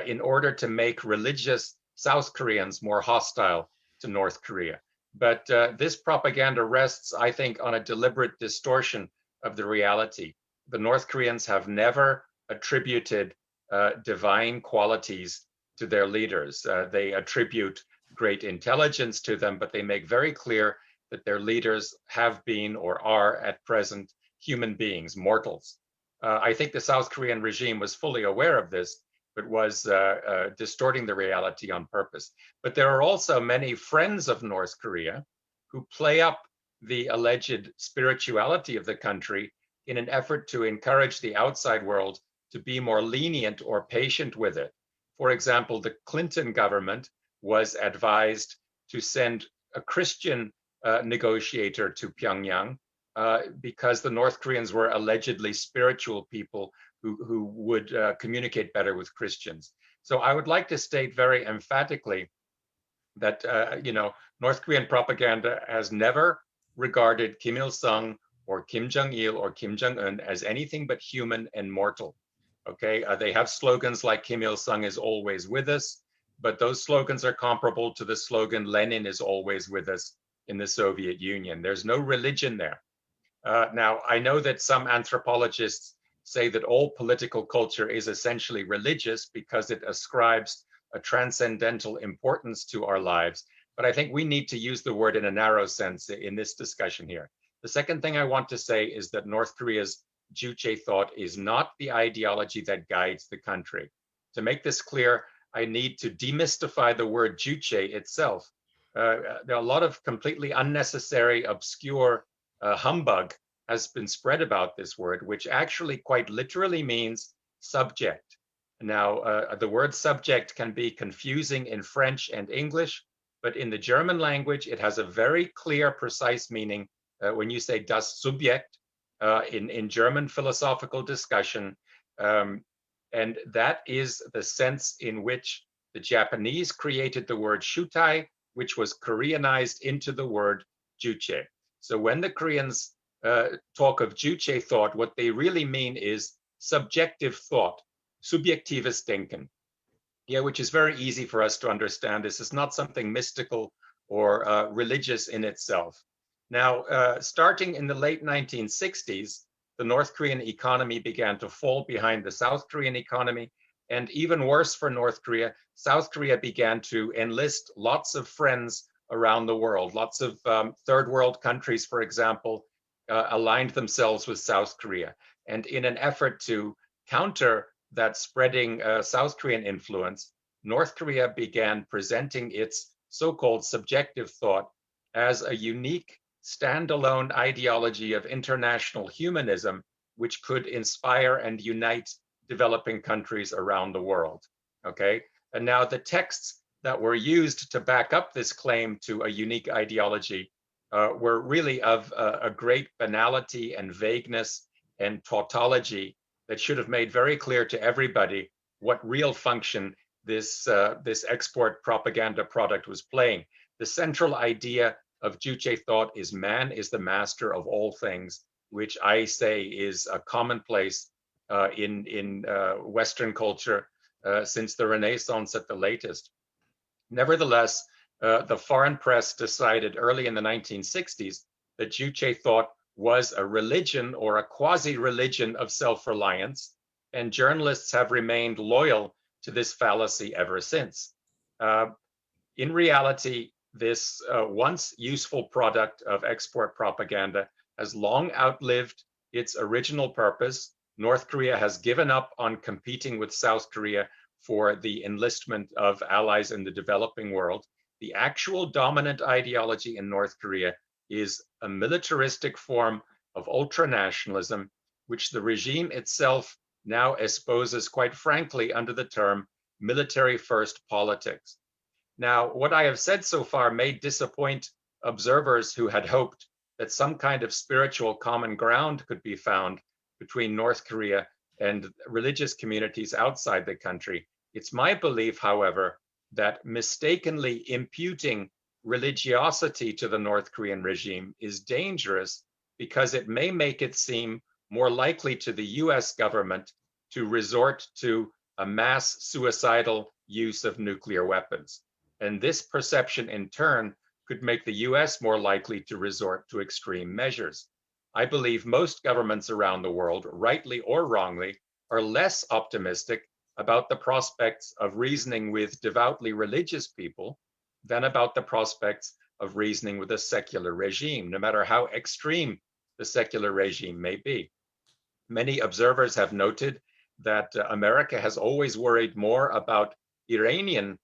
in order to make religious South Koreans more hostile to North Korea. But this propaganda rests, I think, on a deliberate distortion of the reality. The North Koreans have never attributed divine qualities to their leaders. They attribute great intelligence to them, but they make very clear that their leaders have been or are at present human beings, mortals. I think the South Korean regime was fully aware of this, but was distorting the reality on purpose. But there are also many friends of North Korea who play up the alleged spirituality of the country in an effort to encourage the outside world to be more lenient or patient with it. For example, the Clinton government was advised to send a Christian negotiator to Pyongyang because the North Koreans were allegedly spiritual people who would communicate better with Christians. So I would like to state very emphatically that North Korean propaganda has never regarded Kim Il-sung or Kim Jong-il or Kim Jong-un as anything but human and mortal. Okay, they have slogans like Kim Il-sung is always with us, but those slogans are comparable to the slogan Lenin is always with us in the Soviet Union. There's no religion there. Now, I know that some anthropologists say that all political culture is essentially religious because it ascribes a transcendental importance to our lives. But I think we need to use the word in a narrow sense in this discussion here. The second thing I want to say is that North Korea's Juche thought is not the ideology that guides the country. To make this clear, I need to demystify the word Juche itself. There are a lot of completely unnecessary, obscure humbug has been spread about this word, which actually quite literally means subject. Now, the word subject can be confusing in French and English, but in the German language, it has a very clear, precise meaning. When you say das Subjekt in German philosophical discussion, and that is the sense in which the Japanese created the word shutai, which was Koreanized into the word Juche. So when the Koreans talk of Juche thought, what they really mean is subjective thought, subjektives Denken, which is very easy for us to understand. This is not something mystical or religious in itself. Now, starting in the late 1960s, the North Korean economy began to fall behind the South Korean economy. And even worse for North Korea, South Korea began to enlist lots of friends around the world. Lots of third world countries, for example, aligned themselves with South Korea. And in an effort to counter that spreading South Korean influence, North Korea began presenting its so-called subjective thought as a unique standalone ideology of international humanism, which could inspire and unite developing countries around the world, okay? And now the texts that were used to back up this claim to a unique ideology were really of a great banality and vagueness and tautology that should have made very clear to everybody what real function this export propaganda product was playing. The central idea of Juche thought is man is the master of all things, which I say is a commonplace in Western culture since the Renaissance at the latest. Nevertheless, the foreign press decided early in the 1960s that Juche thought was a religion or a quasi-religion of self-reliance, and journalists have remained loyal to this fallacy ever since. In reality, this once useful product of export propaganda has long outlived its original purpose. North Korea has given up on competing with South Korea for the enlistment of allies in the developing world. The actual dominant ideology in North Korea is a militaristic form of ultranationalism, which the regime itself now espouses, quite frankly, under the term military first politics. Now, what I have said so far may disappoint observers who had hoped that some kind of spiritual common ground could be found between North Korea and religious communities outside the country. It's my belief, however, that mistakenly imputing religiosity to the North Korean regime is dangerous because it may make it seem more likely to the US government to resort to a mass suicidal use of nuclear weapons. And this perception in turn could make the US more likely to resort to extreme measures. I believe most governments around the world, rightly or wrongly, are less optimistic about the prospects of reasoning with devoutly religious people than about the prospects of reasoning with a secular regime, no matter how extreme the secular regime may be. Many observers have noted that America has always worried more about Iranian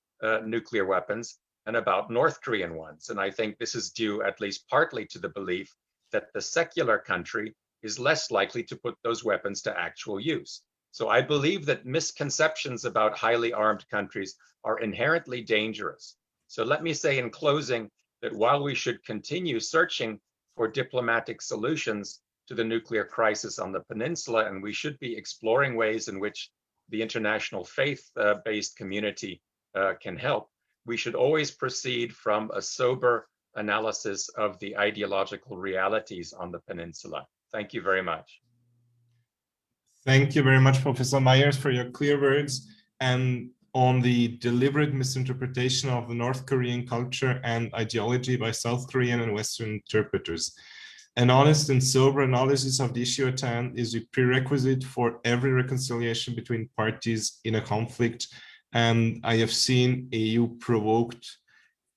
nuclear weapons and about North Korean ones. And I think this is due at least partly to the belief that the secular country is less likely to put those weapons to actual use. So I believe that misconceptions about highly armed countries are inherently dangerous. So let me say in closing that while we should continue searching for diplomatic solutions to the nuclear crisis on the peninsula, and we should be exploring ways in which the international faith-based community can help, we should always proceed from a sober analysis of the ideological realities on the peninsula. Thank you very much. Thank you very much, Professor Myers, for your clear words and on the deliberate misinterpretation of the North Korean culture and ideology by South Korean and Western interpreters. An honest and sober analysis of the issue at hand is a prerequisite for every reconciliation between parties in a conflict. And I have seen EU provoked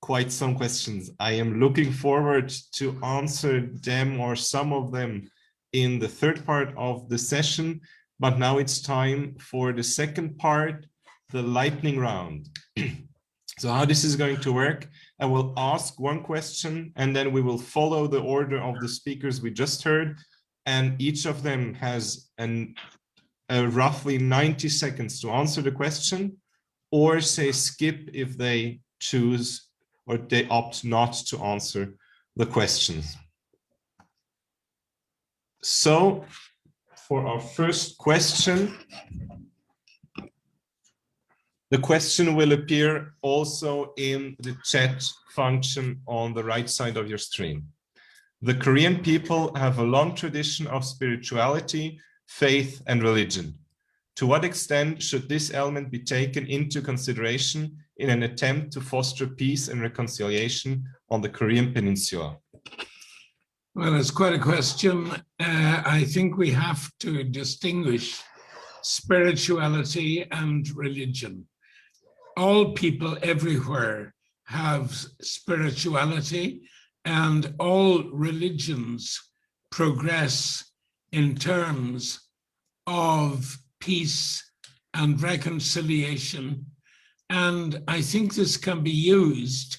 quite some questions. I am looking forward to answer them or some of them in the third part of the session. But now it's time for the second part, the lightning round. So how this is going to work, I will ask one question and then we will follow the order of the speakers we just heard. And each of them has roughly 90 seconds to answer the question or say skip if they choose or they opt not to answer the questions. So for our first question, the question will appear also in the chat function on the right side of your screen. The Korean people have a long tradition of spirituality, faith, and religion. To what extent should this element be taken into consideration in an attempt to foster peace and reconciliation on the Korean Peninsula? Well, it's quite a question. I think we have to distinguish spirituality and religion. All people everywhere have spirituality, and all religions progress in terms of peace and reconciliation. And I think this can be used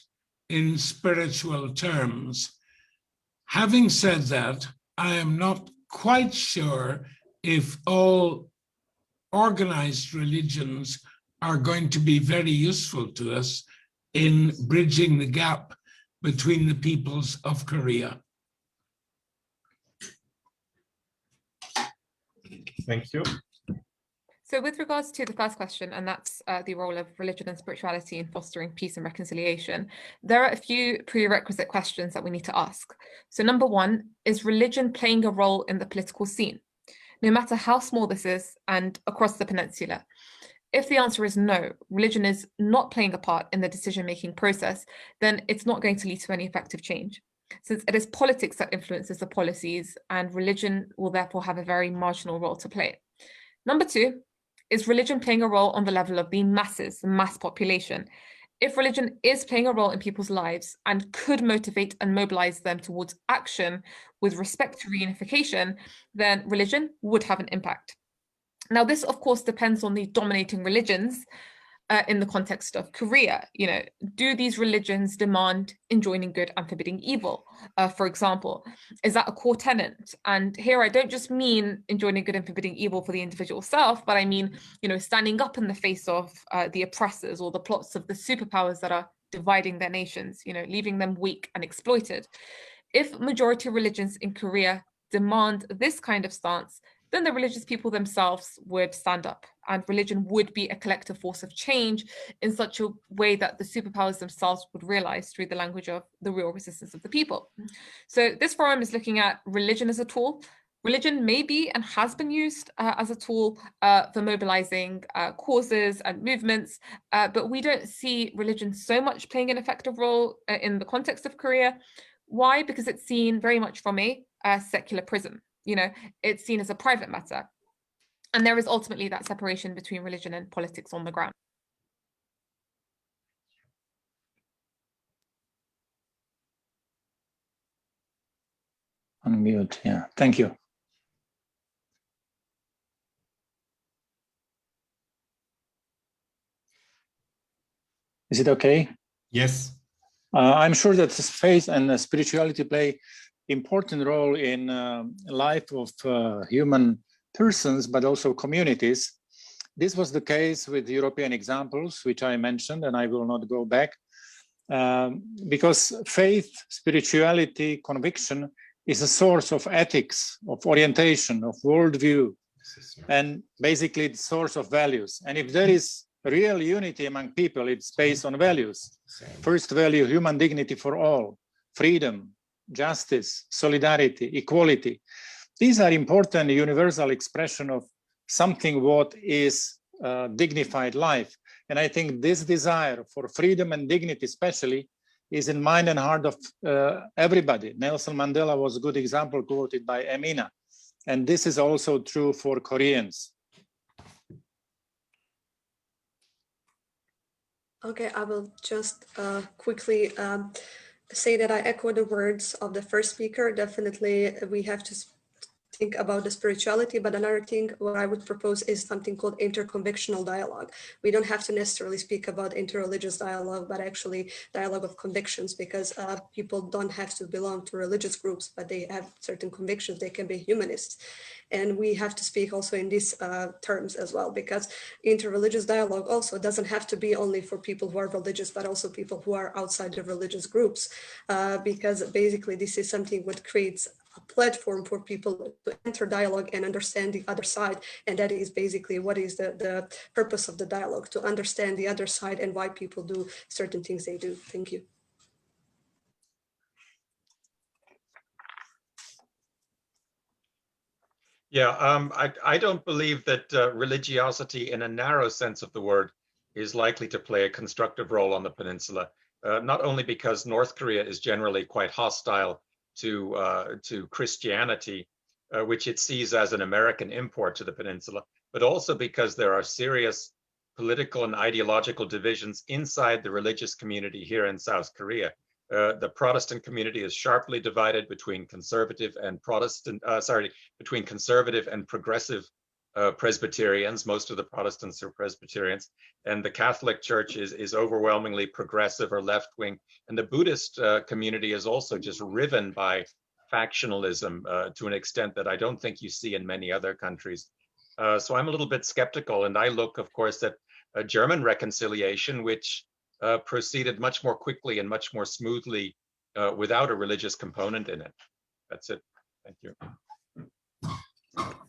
in spiritual terms. Having said that, I am not quite sure if all organized religions are going to be very useful to us in bridging the gap between the peoples of Korea. Thank you. So with regards to the first question, and that's the role of religion and spirituality in fostering peace and reconciliation, there are a few prerequisite questions that we need to ask. So number one, is religion playing a role in the political scene, no matter how small this is and across the peninsula? If the answer is no, religion is not playing a part in the decision-making process, then it's not going to lead to any effective change, since it is politics that influences the policies, and religion will therefore have a very marginal role to play. Number two, is religion playing a role on the level of the masses, the mass population? If religion is playing a role in people's lives and could motivate and mobilize them towards action with respect to reunification, then religion would have an impact. Now, this, of course, depends on the dominating religions in the context of Korea. You know, do these religions demand enjoining good and forbidding evil, for example? Is that a core tenet? And here I don't just mean enjoining good and forbidding evil for the individual self, but I mean, you know, standing up in the face of the oppressors or the plots of the superpowers that are dividing their nations, you know, leaving them weak and exploited. If majority religions in Korea demand this kind of stance, then the religious people themselves would stand up, and religion would be a collective force of change in such a way that the superpowers themselves would realize through the language of the real resistance of the people. So this forum is looking at religion as a tool. Religion may be and has been used as a tool for mobilizing causes and movements, but we don't see religion so much playing an effective role in the context of Korea. Why? Because it's seen very much from a secular prism. You know, it's seen as a private matter. And there is ultimately that separation between religion and politics on the ground. Unmute, yeah, thank you. Is it okay? Yes. I'm sure that faith and spirituality play important role in life of human persons, but also communities. This was the case with European examples, which I mentioned, and I will not go back, because faith, spirituality, conviction is a source of ethics, of orientation, of worldview, and basically the source of values. And if there is real unity among people, it's based on values. First value, human dignity for all, freedom, justice, solidarity, equality. These are important universal expression of something what is dignified life. And I think this desire for freedom and dignity especially is in mind and heart of everybody. Nelson Mandela was a good example quoted by Emina. And this is also true for Koreans. Okay, I will just quickly say that I echo the words of the first speaker. Definitely, we have to think about the spirituality, but another thing what I would propose is something called interconvictional dialogue. We don't have to necessarily speak about interreligious dialogue, but actually dialogue of convictions, because people don't have to belong to religious groups, but they have certain convictions. They can be humanists. And we have to speak also in these terms as well, because interreligious dialogue also doesn't have to be only for people who are religious, but also people who are outside the religious groups, because basically this is something what creates a platform for people to enter dialogue and understand the other side. And that is basically what is the purpose of the dialogue, to understand the other side and why people do certain things they do. Thank you. Yeah, I don't believe that religiosity in a narrow sense of the word is likely to play a constructive role on the peninsula, not only because North Korea is generally quite hostile to Christianity, which it sees as an American import to the peninsula, but also because there are serious political and ideological divisions inside the religious community here in South Korea. The Protestant community is sharply divided between conservative and between conservative and progressive Presbyterians. Most of the Protestants are Presbyterians, and the Catholic Church is overwhelmingly progressive or left-wing. And the Buddhist community is also just riven by factionalism to an extent that I don't think you see in many other countries. So I'm a little bit skeptical, and I look, of course, at a German reconciliation, which proceeded much more quickly and much more smoothly without a religious component in it. That's it. Thank you.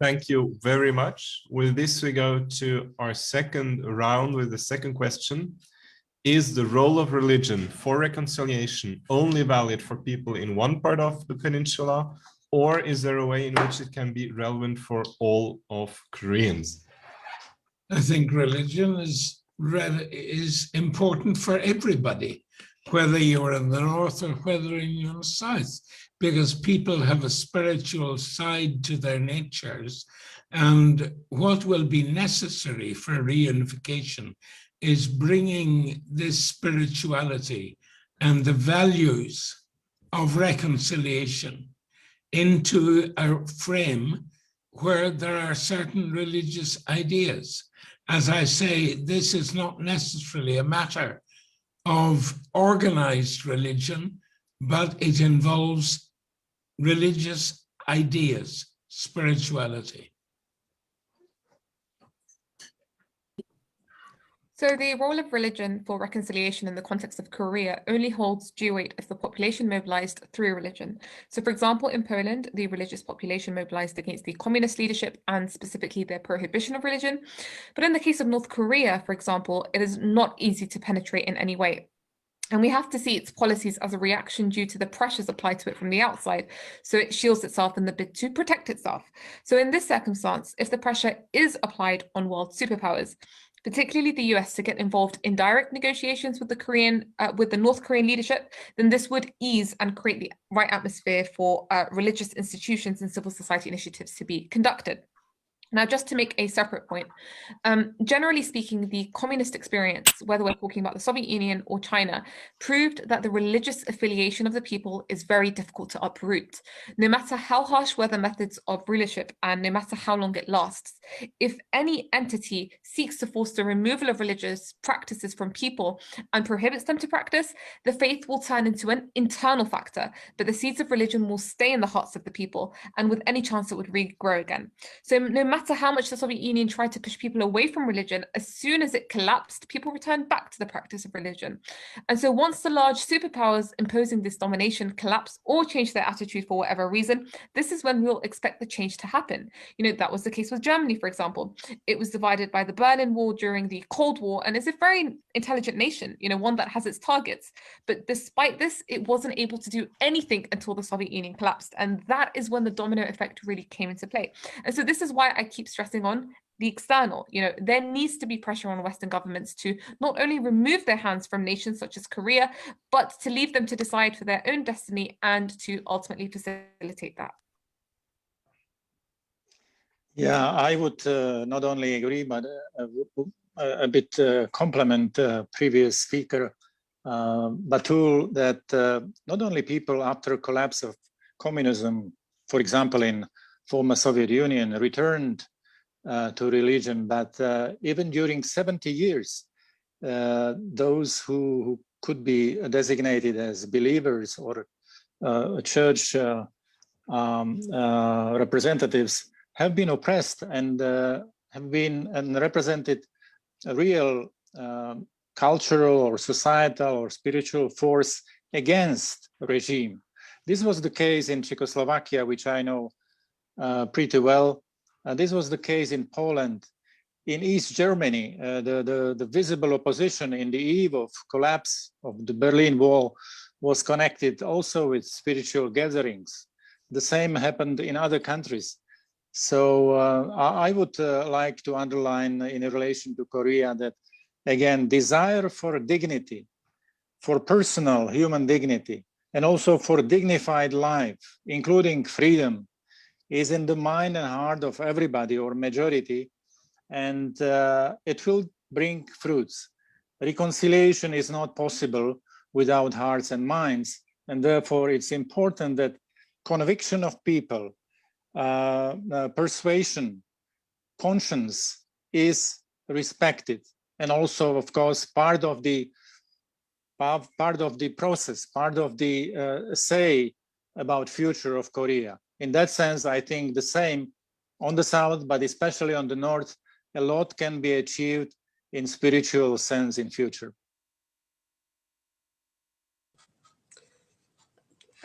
Thank you very much. With this, we go to our second round with the second question. Is the role of religion for reconciliation only valid for people in one part of the peninsula, or is there a way in which it can be relevant for all of Koreans? I think religion is important for everybody, whether you're in the north or whether you're in the south, because people have a spiritual side to their natures. And what will be necessary for reunification is bringing this spirituality and the values of reconciliation into a frame where there are certain religious ideas. As I say, this is not necessarily a matter of organized religion, but it involves religious ideas, spirituality. So the role of religion for reconciliation in the context of Korea only holds due weight if the population mobilized through religion. So for example, in Poland, the religious population mobilized against the communist leadership and specifically their prohibition of religion. But in the case of North Korea, for example, it is not easy to penetrate in any way. And we have to see its policies as a reaction due to the pressures applied to it from the outside. So it shields itself in the bid to protect itself. So in this circumstance, if the pressure is applied on world superpowers, particularly the US, to get involved in direct negotiations with the North Korean leadership, then this would ease and create the right atmosphere for religious institutions and civil society initiatives to be conducted. Now, just to make a separate point, generally speaking, the communist experience, whether we're talking about the Soviet Union or China, proved that the religious affiliation of the people is very difficult to uproot. No matter how harsh were the methods of rulership and no matter how long it lasts, if any entity seeks to force the removal of religious practices from people and prohibits them to practice, the faith will turn into an internal factor, but the seeds of religion will stay in the hearts of the people, and with any chance it would regrow again. So no matter how much the Soviet Union tried to push people away from religion, as soon as it collapsed, people returned back to the practice of religion. And so once the large superpowers imposing this domination collapse or change their attitude for whatever reason, this is when we'll expect the change to happen. You know, that was the case with Germany, for example. It was divided by the Berlin Wall during the Cold War and is a very intelligent nation, you know, one that has its targets. But despite this, it wasn't able to do anything until the Soviet Union collapsed. And that is when the domino effect really came into play. And so this is why I keep stressing on, the external. There needs to be pressure on Western governments to not only remove their hands from nations such as Korea, but to leave them to decide for their own destiny and to ultimately facilitate that. Yeah, I would not only agree, but a bit compliment previous speaker, Batool, that not only people after collapse of communism, for example, in former Soviet Union, returned to religion, but even during 70 years, those who could be designated as believers or church representatives have been oppressed and have been and represented a real cultural or societal or spiritual force against regime. This was the case in Czechoslovakia, which I know pretty well. This was the case in Poland. In East Germany, the visible opposition in the eve of collapse of the Berlin Wall was connected also with spiritual gatherings. The same happened in other countries. So I would like to underline in relation to Korea that, again, desire for dignity, for personal human dignity, and also for dignified life, including freedom, is in the mind and heart of everybody or majority, and it will bring fruits. Reconciliation is not possible without hearts and minds, and therefore it's important that conviction of people, persuasion, conscience is respected, and also, of course, part of the process, part of the say about future of Korea. In that sense, I think the same on the south, but especially on the north, a lot can be achieved in spiritual sense in future.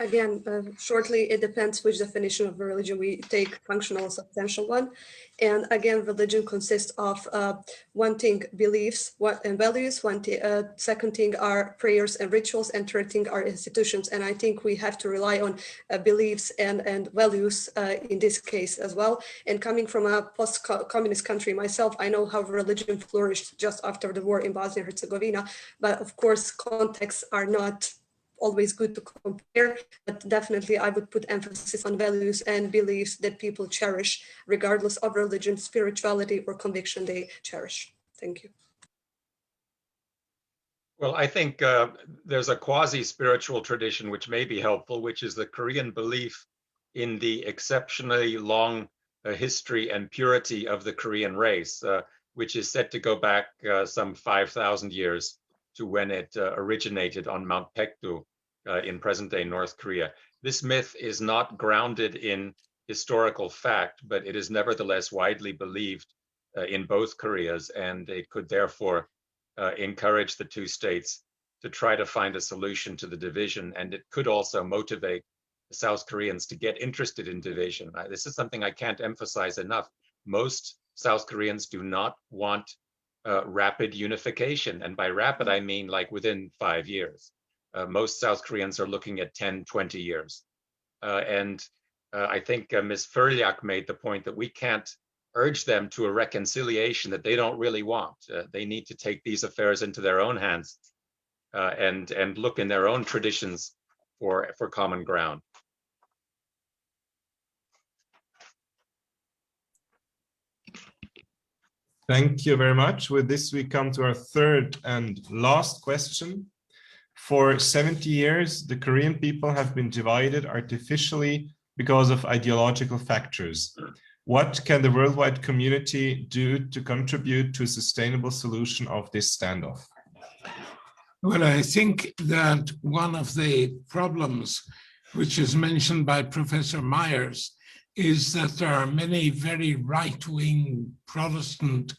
Again, shortly, it depends which definition of religion we take, functional or substantial one. And again, religion consists of one thing, beliefs and values, second thing are prayers and rituals, and third thing are institutions. And I think we have to rely on beliefs and values in this case as well. And coming from a post-communist country myself, I know how religion flourished just after the war in Bosnia and Herzegovina. But of course, contexts are not always good to compare, but definitely I would put emphasis on values and beliefs that people cherish, regardless of religion, spirituality, or conviction they cherish. Thank you. Well, I think there's a quasi-spiritual tradition which may be helpful, which is the Korean belief in the exceptionally long history and purity of the Korean race, which is said to go back some 5,000 years to when it originated on Mount Paektu in present-day North Korea. This myth is not grounded in historical fact, but it is nevertheless widely believed in both Koreas, and it could therefore encourage the two states to try to find a solution to the division, and it could also motivate the South Koreans to get interested in division. This is something I can't emphasize enough. Most South Koreans do not want rapid unification, and by rapid I mean like within 5 years. Most South Koreans are looking at 10, 20 years. And I think Ms. Frljak made the point that we can't urge them to a reconciliation that they don't really want. They need to take these affairs into their own hands and look in their own traditions for common ground. Thank you very much. With this, we come to our third and last question. For 70 years, the Korean people have been divided artificially because of ideological factors. What can the worldwide community do to contribute to a sustainable solution of this standoff? Well, I think that one of the problems, which is mentioned by Professor Myers, is that there are many very right-wing Protestant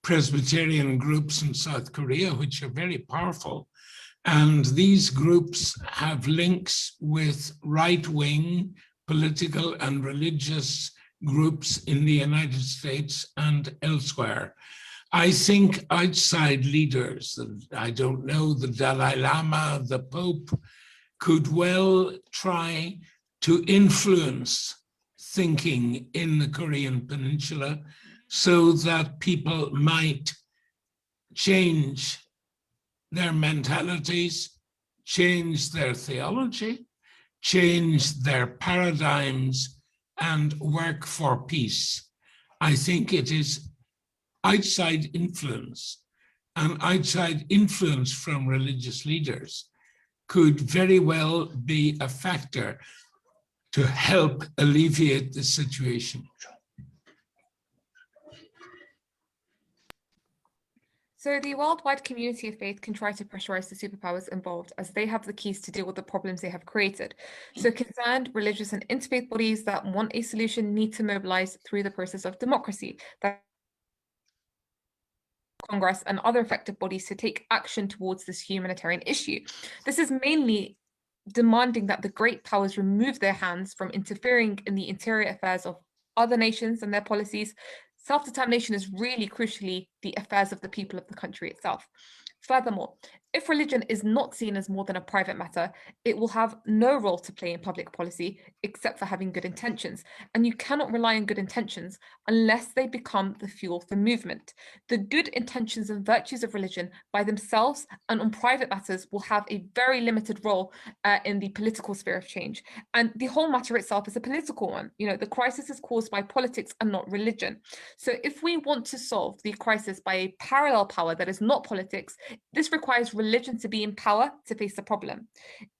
Presbyterian groups in South Korea, which are very powerful. And these groups have links with right-wing political and religious groups in the United States and elsewhere. I think outside leaders, I don't know, the Dalai Lama, the Pope, could well try to influence thinking in the Korean Peninsula so that people might change their mentalities, change their theology, change their paradigms, and work for peace. I think it is outside influence, and outside influence from religious leaders could very well be a factor to help alleviate the situation. So the worldwide community of faith can try to pressurize the superpowers involved as they have the keys to deal with the problems they have created. So concerned religious and interfaith bodies that want a solution need to mobilize through the process of democracy, that Congress and other effective bodies to take action towards this humanitarian issue. This is mainly demanding that the great powers remove their hands from interfering in the interior affairs of other nations and their policies. Self-determination is really crucially the affairs of the people of the country itself. Furthermore, if religion is not seen as more than a private matter, it will have no role to play in public policy except for having good intentions. And you cannot rely on good intentions unless they become the fuel for movement. The good intentions and virtues of religion by themselves and on private matters will have a very limited role in the political sphere of change. And the whole matter itself is a political one. You know, the crisis is caused by politics and not religion. So if we want to solve the crisis by a parallel power that is not politics, this requires religion to be in power to face the problem.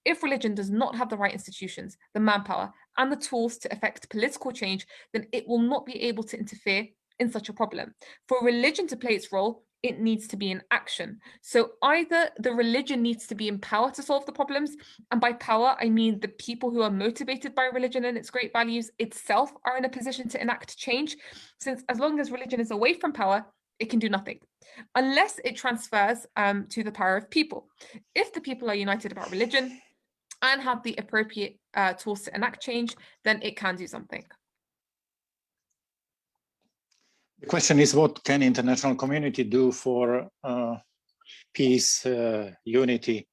If religion does not have the right institutions, the manpower, and the tools to effect political change, then it will not be able to interfere in such a problem. For religion to play its role, it needs to be in action. So either the religion needs to be in power to solve the problems, and by power, I mean the people who are motivated by religion and its great values itself are in a position to enact change, since as long as religion is away from power, it can do nothing, unless it transfers to the power of people. If the people are united about religion and have the appropriate tools to enact change, then it can do something. The question is, what can international community do for peace, unity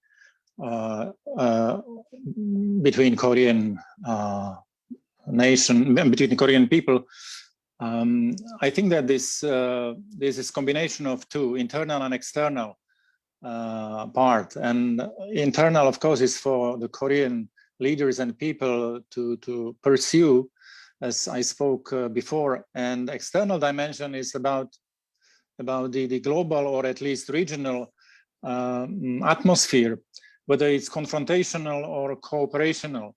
between Korean between the Korean people? I think that this is combination of two, internal and external part. And internal, of course, is for the Korean leaders and people to pursue, as I spoke before. And external dimension is about the global or at least regional atmosphere, whether it's confrontational or cooperational.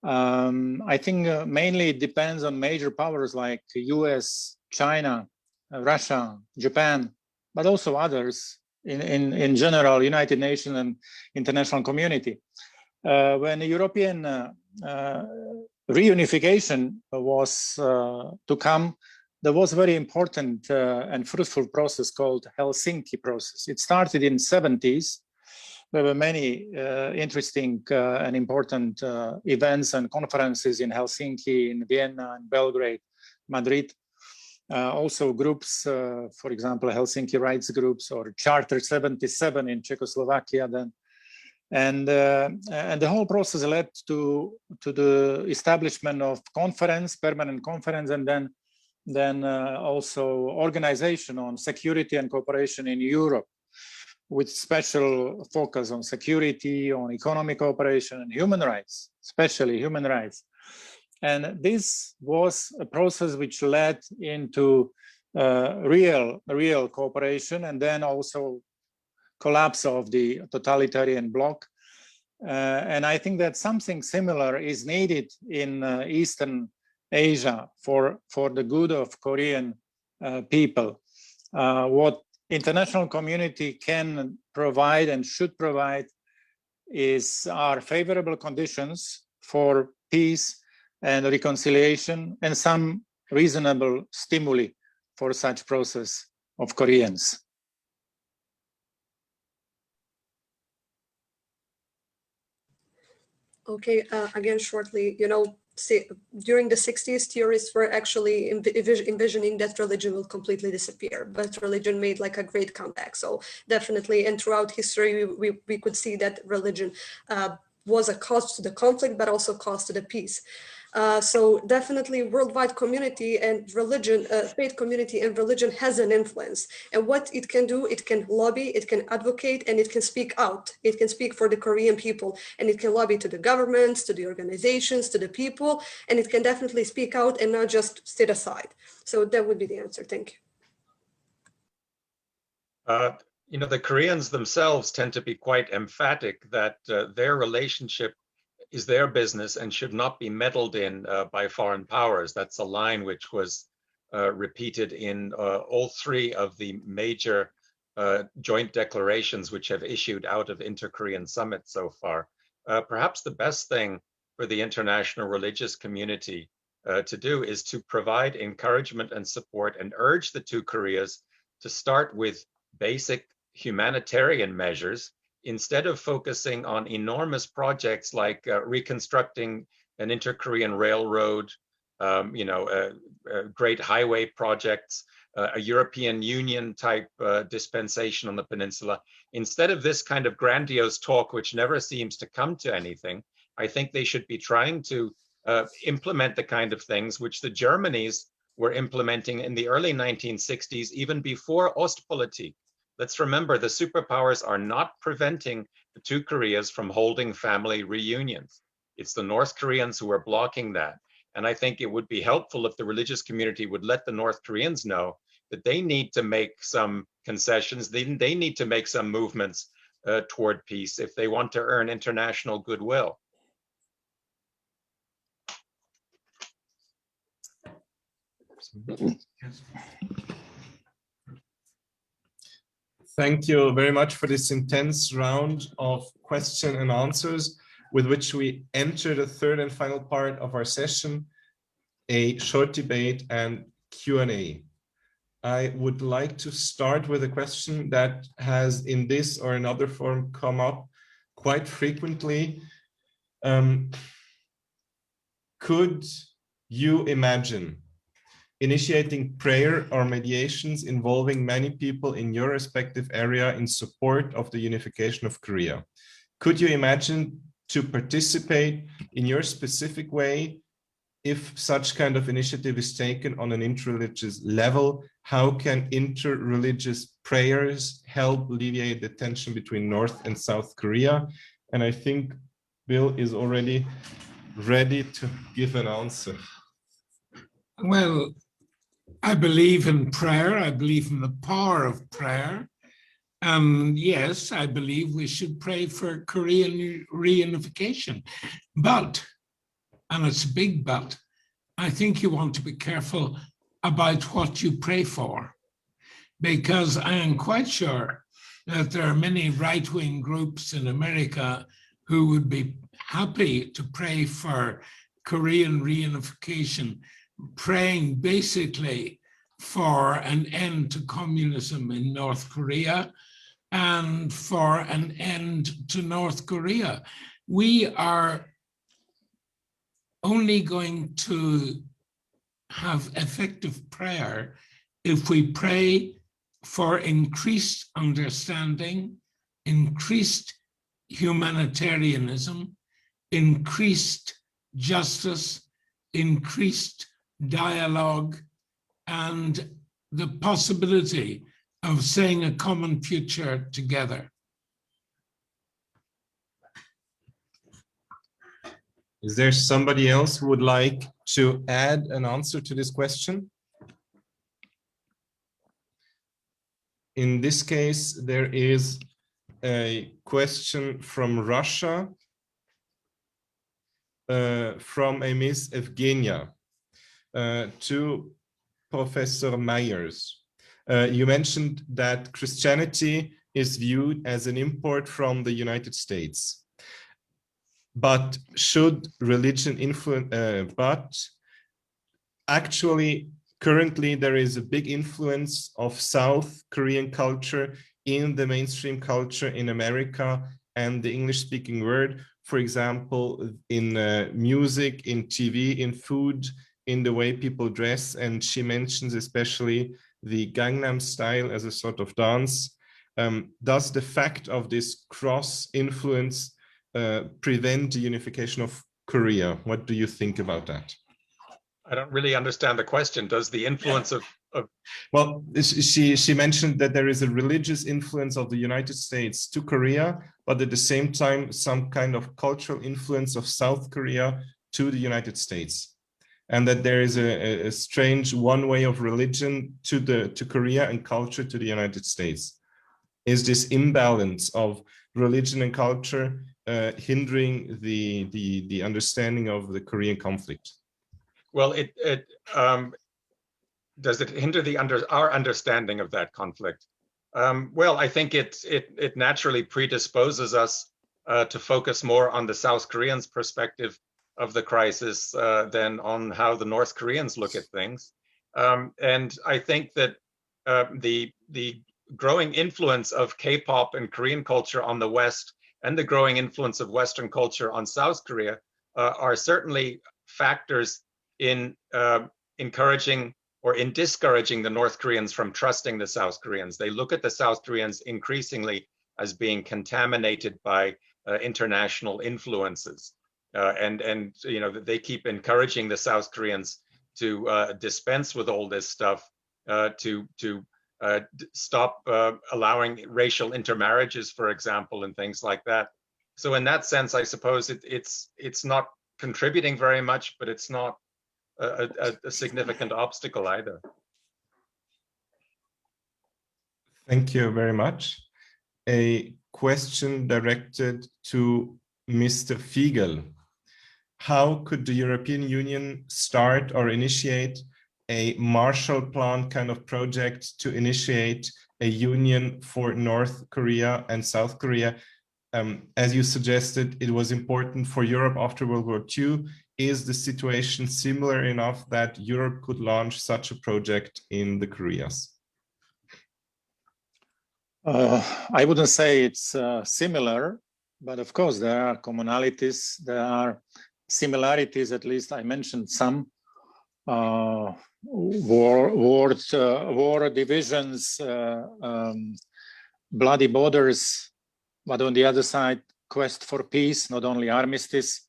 I think mainly it depends on major powers like US, China, Russia, Japan, but also others in general, United Nations and international community. When the European reunification was to come, there was a very important and fruitful process called Helsinki process. It started in the 70s. There were many interesting and important events and conferences in Helsinki, in Vienna, in Belgrade, Madrid. Also groups, for example, Helsinki rights groups or Charter 77 in Czechoslovakia then. And the whole process led to the establishment of permanent conference, and then also organization on security and cooperation in Europe, with special focus on security, on economic cooperation and human rights, especially human rights. And this was a process which led into real cooperation, and then also collapse of the totalitarian bloc. And I think that something similar is needed in Eastern Asia for the good of Korean people. What international community can provide and should provide are favorable conditions for peace and reconciliation and some reasonable stimuli for such process of Koreans. Okay, again, shortly, during the 60s, theorists were actually envisioning that religion will completely disappear, but religion made like a great comeback. So definitely, and throughout history, we could see that religion was a cause to the conflict, but also cause to the peace. So definitely worldwide community and religion, faith community and religion has an influence. And what it can do, it can lobby, it can advocate, and it can speak out. It can speak for the Korean people, and it can lobby to the governments, to the organizations, to the people, and it can definitely speak out and not just sit aside. So that would be the answer. Thank you. You know, the Koreans themselves tend to be quite emphatic that their relationship is their business and should not be meddled in by foreign powers. That's a line which was repeated in all three of the major joint declarations which have issued out of inter-Korean summits so far. Perhaps the best thing for the international religious community to do is to provide encouragement and support and urge the two Koreas to start with basic humanitarian measures instead of focusing on enormous projects like reconstructing an inter-Korean railroad, great highway projects, a European Union type dispensation on the peninsula. Instead of this kind of grandiose talk, which never seems to come to anything, I think they should be trying to implement the kind of things which the Germanys were implementing in the early 1960s, even before Ostpolitik. Let's remember, the superpowers are not preventing the two Koreas from holding family reunions. It's the North Koreans who are blocking that. And I think it would be helpful if the religious community would let the North Koreans know that they need to make some concessions. They need to make some movements toward peace if they want to earn international goodwill. Thank you very much for this intense round of question and answers with which we enter the third and final part of our session, a short debate and Q&A. I would like to start with a question that has in this or another form come up quite frequently. Could you imagine initiating prayer or mediations involving many people in your respective area in support of the unification of Korea? Could you imagine to participate in your specific way if such kind of initiative is taken on an interreligious level? How can interreligious prayers help alleviate the tension between North and South Korea? And I think Bill is already ready to give an answer. Well, I believe in prayer. I believe in the power of prayer. And yes, I believe we should pray for Korean reunification. But, and it's a big but, I think you want to be careful about what you pray for, because I am quite sure that there are many right-wing groups in America who would be happy to pray for Korean reunification, praying basically for an end to communism in North Korea and for an end to North Korea. We are only going to have effective prayer if we pray for increased understanding, increased humanitarianism, increased justice, increased dialogue, and the possibility of seeing a common future together. Is there somebody else who would like to add an answer to this question? In this case, there is a question from Russia, from a Miss Evgenia, to Professor Myers. You mentioned that Christianity is viewed as an import from the United States. But should religion influence, but actually, currently there is a big influence of South Korean culture in the mainstream culture in America and the English-speaking world. For example, in music, in TV, in food, in the way people dress. And she mentions especially the Gangnam Style as a sort of dance. Does the fact of this cross-influence prevent the unification of Korea. What do you think about that? I don't really understand the question. Does the influence of Well, she mentioned that there is a religious influence of the United States to Korea, but at the same time, some kind of cultural influence of South Korea to the United States, and that there is a strange one way of religion to Korea and culture to the United States. Is this imbalance of religion and culture hindering the understanding of the Korean conflict? Well, does it hinder our understanding of that conflict? Well, I think it naturally predisposes us to focus more on the South Koreans' perspective of the crisis than on how the North Koreans look at things. And I think that the growing influence of K-pop and Korean culture on the West and the growing influence of Western culture on South Korea are certainly factors in encouraging or in discouraging the North Koreans from trusting the South Koreans. They look at the South Koreans increasingly as being contaminated by international influences. And you know, they keep encouraging the South Koreans to dispense with all this stuff, to stop allowing racial intermarriages, for example, and things like that. So in that sense, I suppose it's not contributing very much, but it's not a significant obstacle either. Thank you very much. A question directed to Mr. Figel. How could the European Union start or initiate a Marshall Plan kind of project to initiate a union for North Korea and South Korea? As you suggested, it was important for Europe after World War II. Is the situation similar enough that Europe could launch such a project in the Koreas? I wouldn't say it's similar, but of course there are commonalities, there are similarities, at least I mentioned some. War divisions, bloody borders, but on the other side, quest for peace, not only armistice,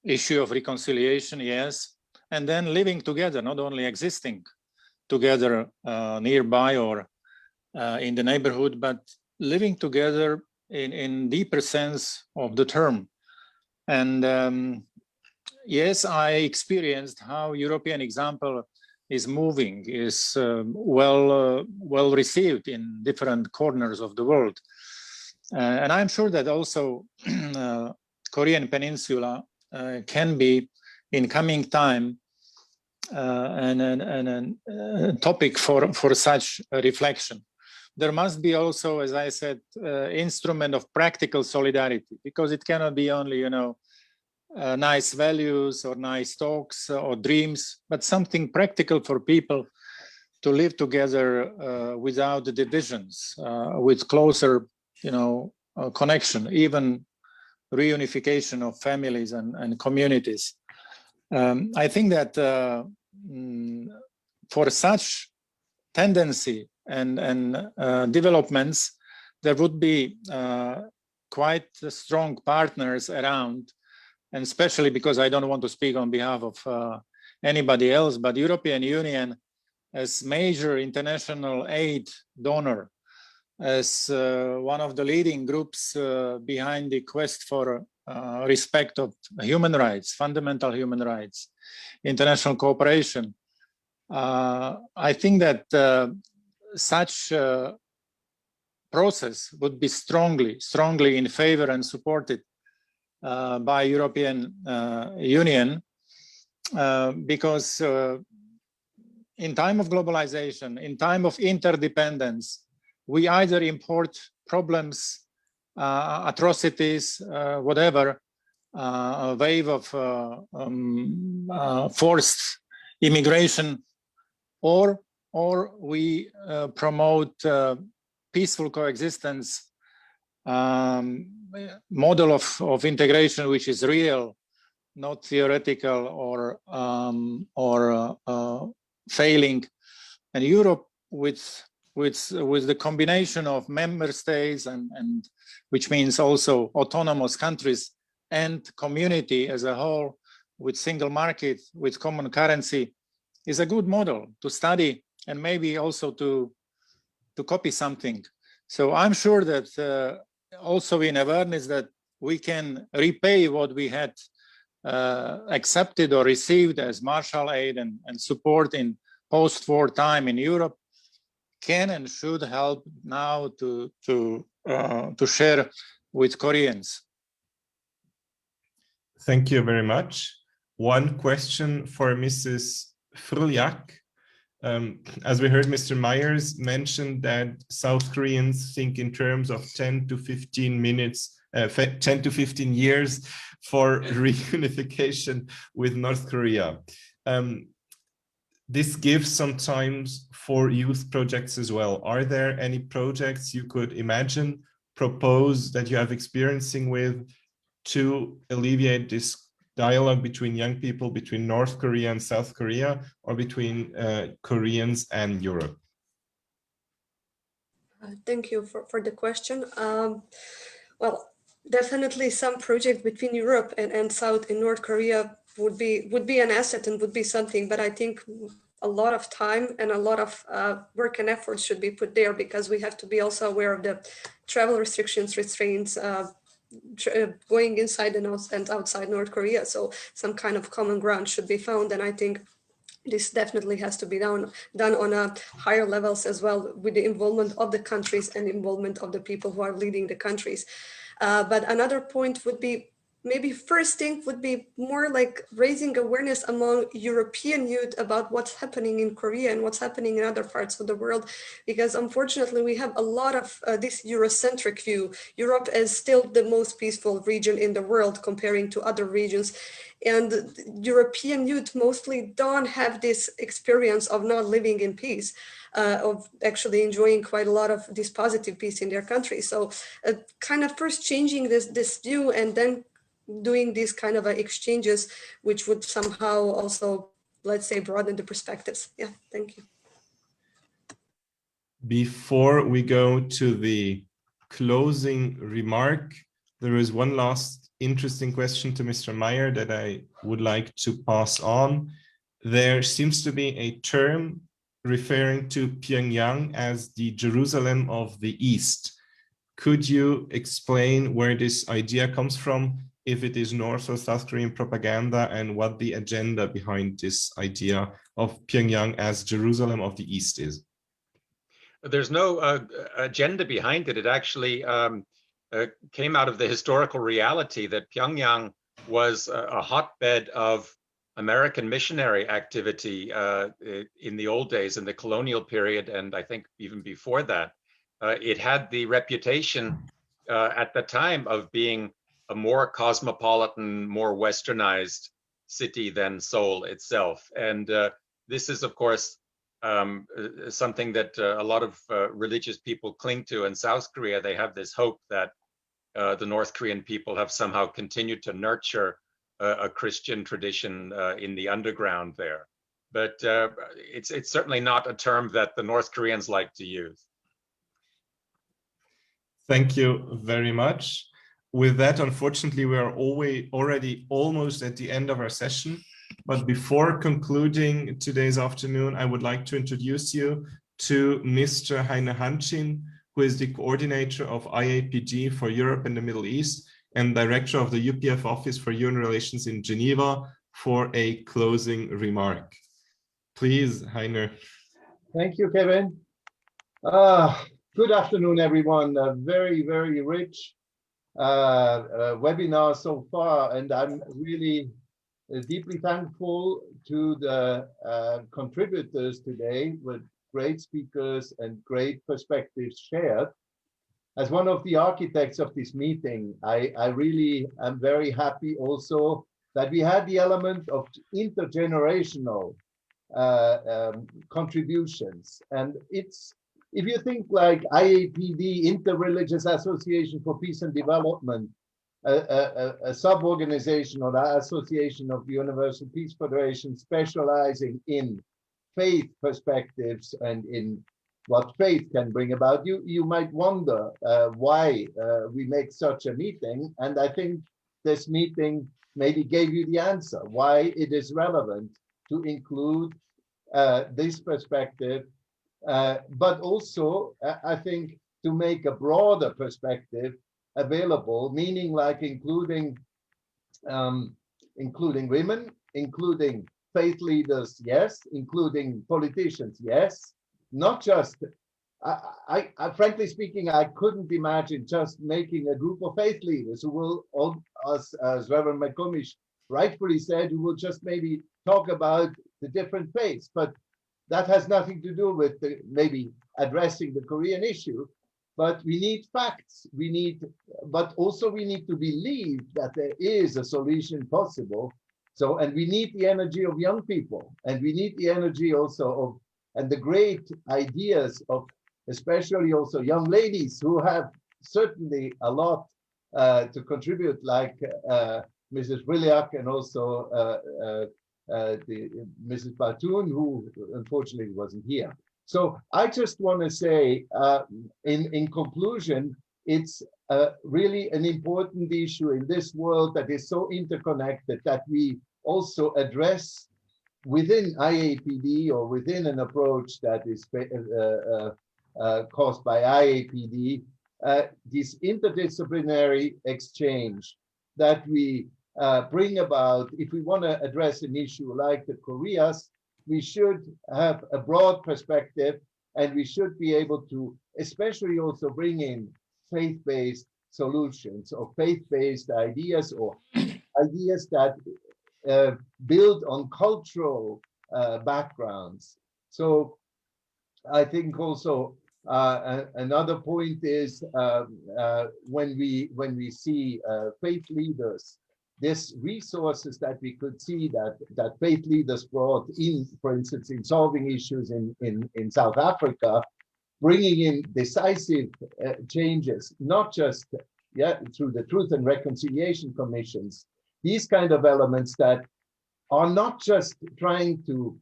issue of reconciliation, yes, and then living together, not only existing together nearby or in the neighborhood, but living together in deeper sense of the term. And yes, I experienced how European example is moving, is well received in different corners of the world. And I'm sure that also Korean Peninsula can be in coming time a topic for such a reflection. There must be also, as I said, instrument of practical solidarity, because it cannot be only, you know, nice values or nice talks or dreams, but something practical for people to live together without the divisions, with closer, you know, connection, even reunification of families and communities. I think that for such tendency and developments, there would be quite strong partners around, and especially because I don't want to speak on behalf of anybody else, but European Union as major international aid donor, as one of the leading groups behind the quest for respect of human rights, fundamental human rights, international cooperation. I think that such process would be strongly in favor and supported by European Union, because in time of globalization, in time of interdependence, we either import problems, atrocities, whatever, a wave of forced immigration, or we promote peaceful coexistence, model of integration which is real, not theoretical or failing. And Europe, with the combination of member states and which means also autonomous countries, and community as a whole with single market, with common currency is a good model to study and maybe also to copy something. So I'm sure that also in awareness that we can repay what we had accepted or received as Marshall aid and support in post-war time in Europe can and should help now to share with Koreans. Thank you very much. One question for Mrs. Frljak. As we heard, Mr. Myers mentioned that South Koreans think in terms of 10 to 15 minutes, 10 to 15 years for reunification with North Korea. This gives some time for youth projects as well. Are there any projects you could imagine, propose that you have experiencing with to alleviate this dialogue between young people, between North Korea and South Korea, or between Koreans and Europe? Thank you for the question. Well, definitely some project between Europe and South and North Korea would be an asset and would be something, but I think a lot of time and a lot of work and effort should be put there, because we have to be also aware of the travel restrictions, restraints, going inside and outside North Korea. So some kind of common ground should be found, and I think this definitely has to be done on a higher levels as well, with the involvement of the countries and involvement of the people who are leading the countries. But another point would be, maybe first thing would be more like raising awareness among European youth about what's happening in Korea and what's happening in other parts of the world, because unfortunately we have a lot of this Eurocentric view. Europe is still the most peaceful region in the world comparing to other regions. And European youth mostly don't have this experience of not living in peace, of actually enjoying quite a lot of this positive peace in their country. So kind of first changing this view and then doing these kind of exchanges, which would somehow also, let's say, broaden the perspectives. Yeah, thank you. Before we go to the closing remark, there is one last interesting question to Mr. Meyer that I would like to pass on. There seems to be a term referring to Pyongyang as the Jerusalem of the East. Could you explain where this idea comes from, if it is North or South Korean propaganda, and what the agenda behind this idea of Pyongyang as Jerusalem of the East is? There's no agenda behind it. It actually came out of the historical reality that Pyongyang was a hotbed of American missionary activity in the old days, in the colonial period, and I think even before that. It had the reputation at the time of being a more cosmopolitan, more westernized city than Seoul itself. And this is, of course, something that a lot of religious people cling to. In South Korea, they have this hope that the North Korean people have somehow continued to nurture a Christian tradition in the underground there. But it's certainly not a term that the North Koreans like to use. Thank you very much. With that, unfortunately, we are already almost at the end of our session. But before concluding today's afternoon, I would like to introduce you to Mr. Heine Hanchin, who is the coordinator of IAPD for Europe and the Middle East and director of the UPF Office for UN Relations in Geneva, for a closing remark. Please, Heine. Thank you, Kevin. Good afternoon, everyone. A very, very rich webinar so far, and I'm really deeply thankful to the contributors today with great speakers and great perspectives shared. As one of the architects of this meeting, I really am very happy also that we had the element of intergenerational contributions. And it's, if you think like IAPD, Interreligious Association for Peace and Development, a sub-organization or the Association of the Universal Peace Federation specializing in faith perspectives and in what faith can bring about, you might wonder why we make such a meeting. And I think this meeting maybe gave you the answer, why it is relevant to include this perspective, but also, I think, to make a broader perspective available, meaning like including women, including faith leaders, yes, including politicians, yes, not just, I frankly speaking, I couldn't imagine just making a group of faith leaders who will, as Reverend McComish rightfully said, who will just maybe talk about the different faiths, but that has nothing to do with maybe addressing the Korean issue. But we need facts, but also we need to believe that there is a solution possible. So, and we need the energy of young people, and we need the energy also of, and the great ideas of, especially also young ladies who have certainly a lot to contribute, like Mrs. Frljak and also Mrs. Batool, who unfortunately wasn't here. So I just want to say, in conclusion, it's really an important issue in this world that is so interconnected that we also address within IAPD or within an approach that is caused by IAPD, this interdisciplinary exchange that we bring about. If we want to address an issue like the Koreas, we should have a broad perspective, and we should be able to especially also bring in faith-based solutions or faith-based ideas, or ideas that build on cultural backgrounds. So I think also another point is when we see faith leaders, this resources that we could see that faith leaders brought in, for instance, in solving issues in South Africa, bringing in decisive changes, not just through the Truth and Reconciliation Commissions, these kind of elements that are not just trying to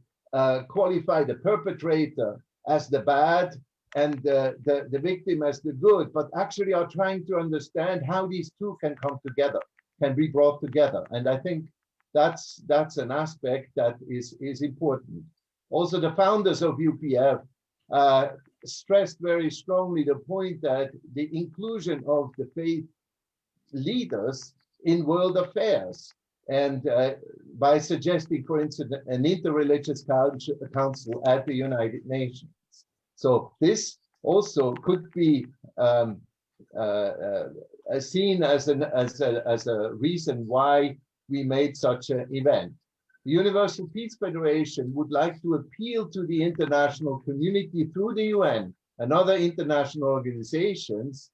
qualify the perpetrator as the bad and the victim as the good, but actually are trying to understand how these two can come together, can be brought together. And I think that's an aspect that is important. Also, the founders of UPF stressed very strongly the point that the inclusion of the faith leaders in world affairs, and by suggesting, for instance, an interreligious council at the United Nations. So this also could be seen as a reason why we made such an event. The Universal Peace Federation would like to appeal to the international community through the UN and other international organizations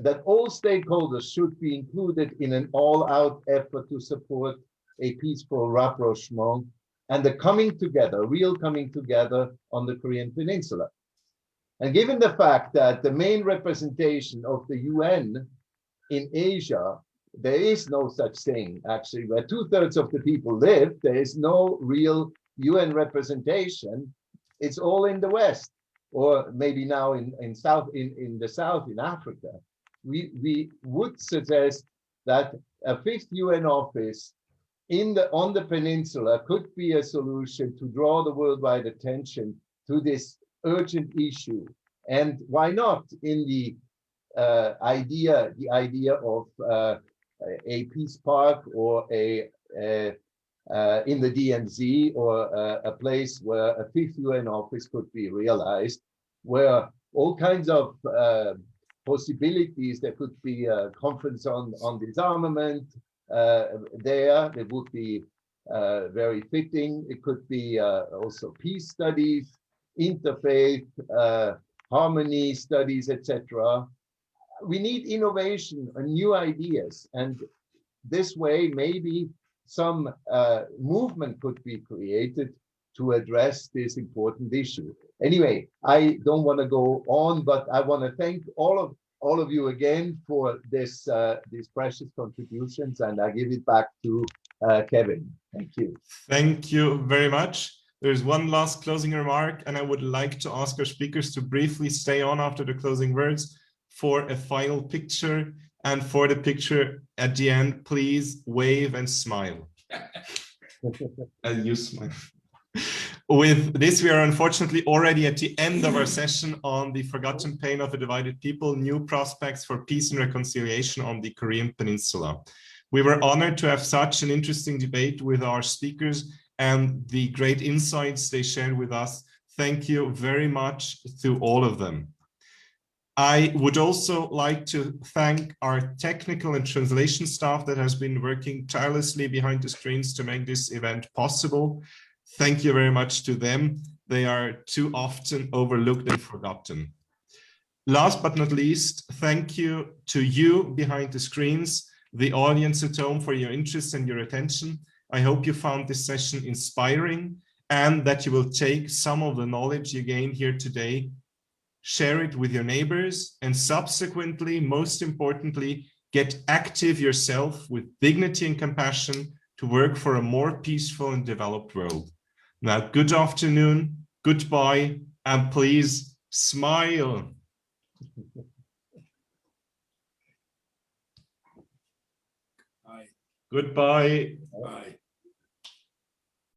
that all stakeholders should be included in an all-out effort to support a peaceful rapprochement and the coming together, real coming together on the Korean Peninsula. And given the fact that the main representation of the UN in Asia, there is no such thing, actually, where 2/3 of the people live, there is no real UN representation. It's all in the West, or maybe now in the South, in Africa. We would suggest that a 5th UN office on the peninsula could be a solution to draw the worldwide attention to this urgent issue. And why not in the idea of a peace park, or in the DMZ, or a place where a 5th UN office could be realized, where all kinds of possibilities. There could be a conference on disarmament there. It would be very fitting. It could be also peace studies, interfaith, harmony studies, etc. We need innovation and new ideas, and this way maybe some movement could be created to address this important issue. Anyway, I don't want to go on, but I want to thank all of you again for these precious contributions, and I give it back to Kevin. Thank you. Thank you very much. There's one last closing remark, and I would like to ask our speakers to briefly stay on after the closing words for a final picture And for the picture at the end, please wave and smile. You smile. With this, we are unfortunately already at the end of our session on the forgotten pain of a divided people, new prospects for peace and reconciliation on the Korean Peninsula. We were honored to have such an interesting debate with our speakers and the great insights they shared with us. Thank you very much to all of them. I would also like to thank our technical and translation staff that has been working tirelessly behind the screens to make this event possible. Thank you very much to them. They are too often overlooked and forgotten. Last but not least, thank you to you behind the screens, the audience at home, for your interest and your attention. I hope you found this session inspiring and that you will take some of the knowledge you gained here today, share it with your neighbors, and subsequently, most importantly, get active yourself with dignity and compassion to work for a more peaceful and developed world. Now, good afternoon, goodbye, and please smile. Bye. Goodbye. Bye.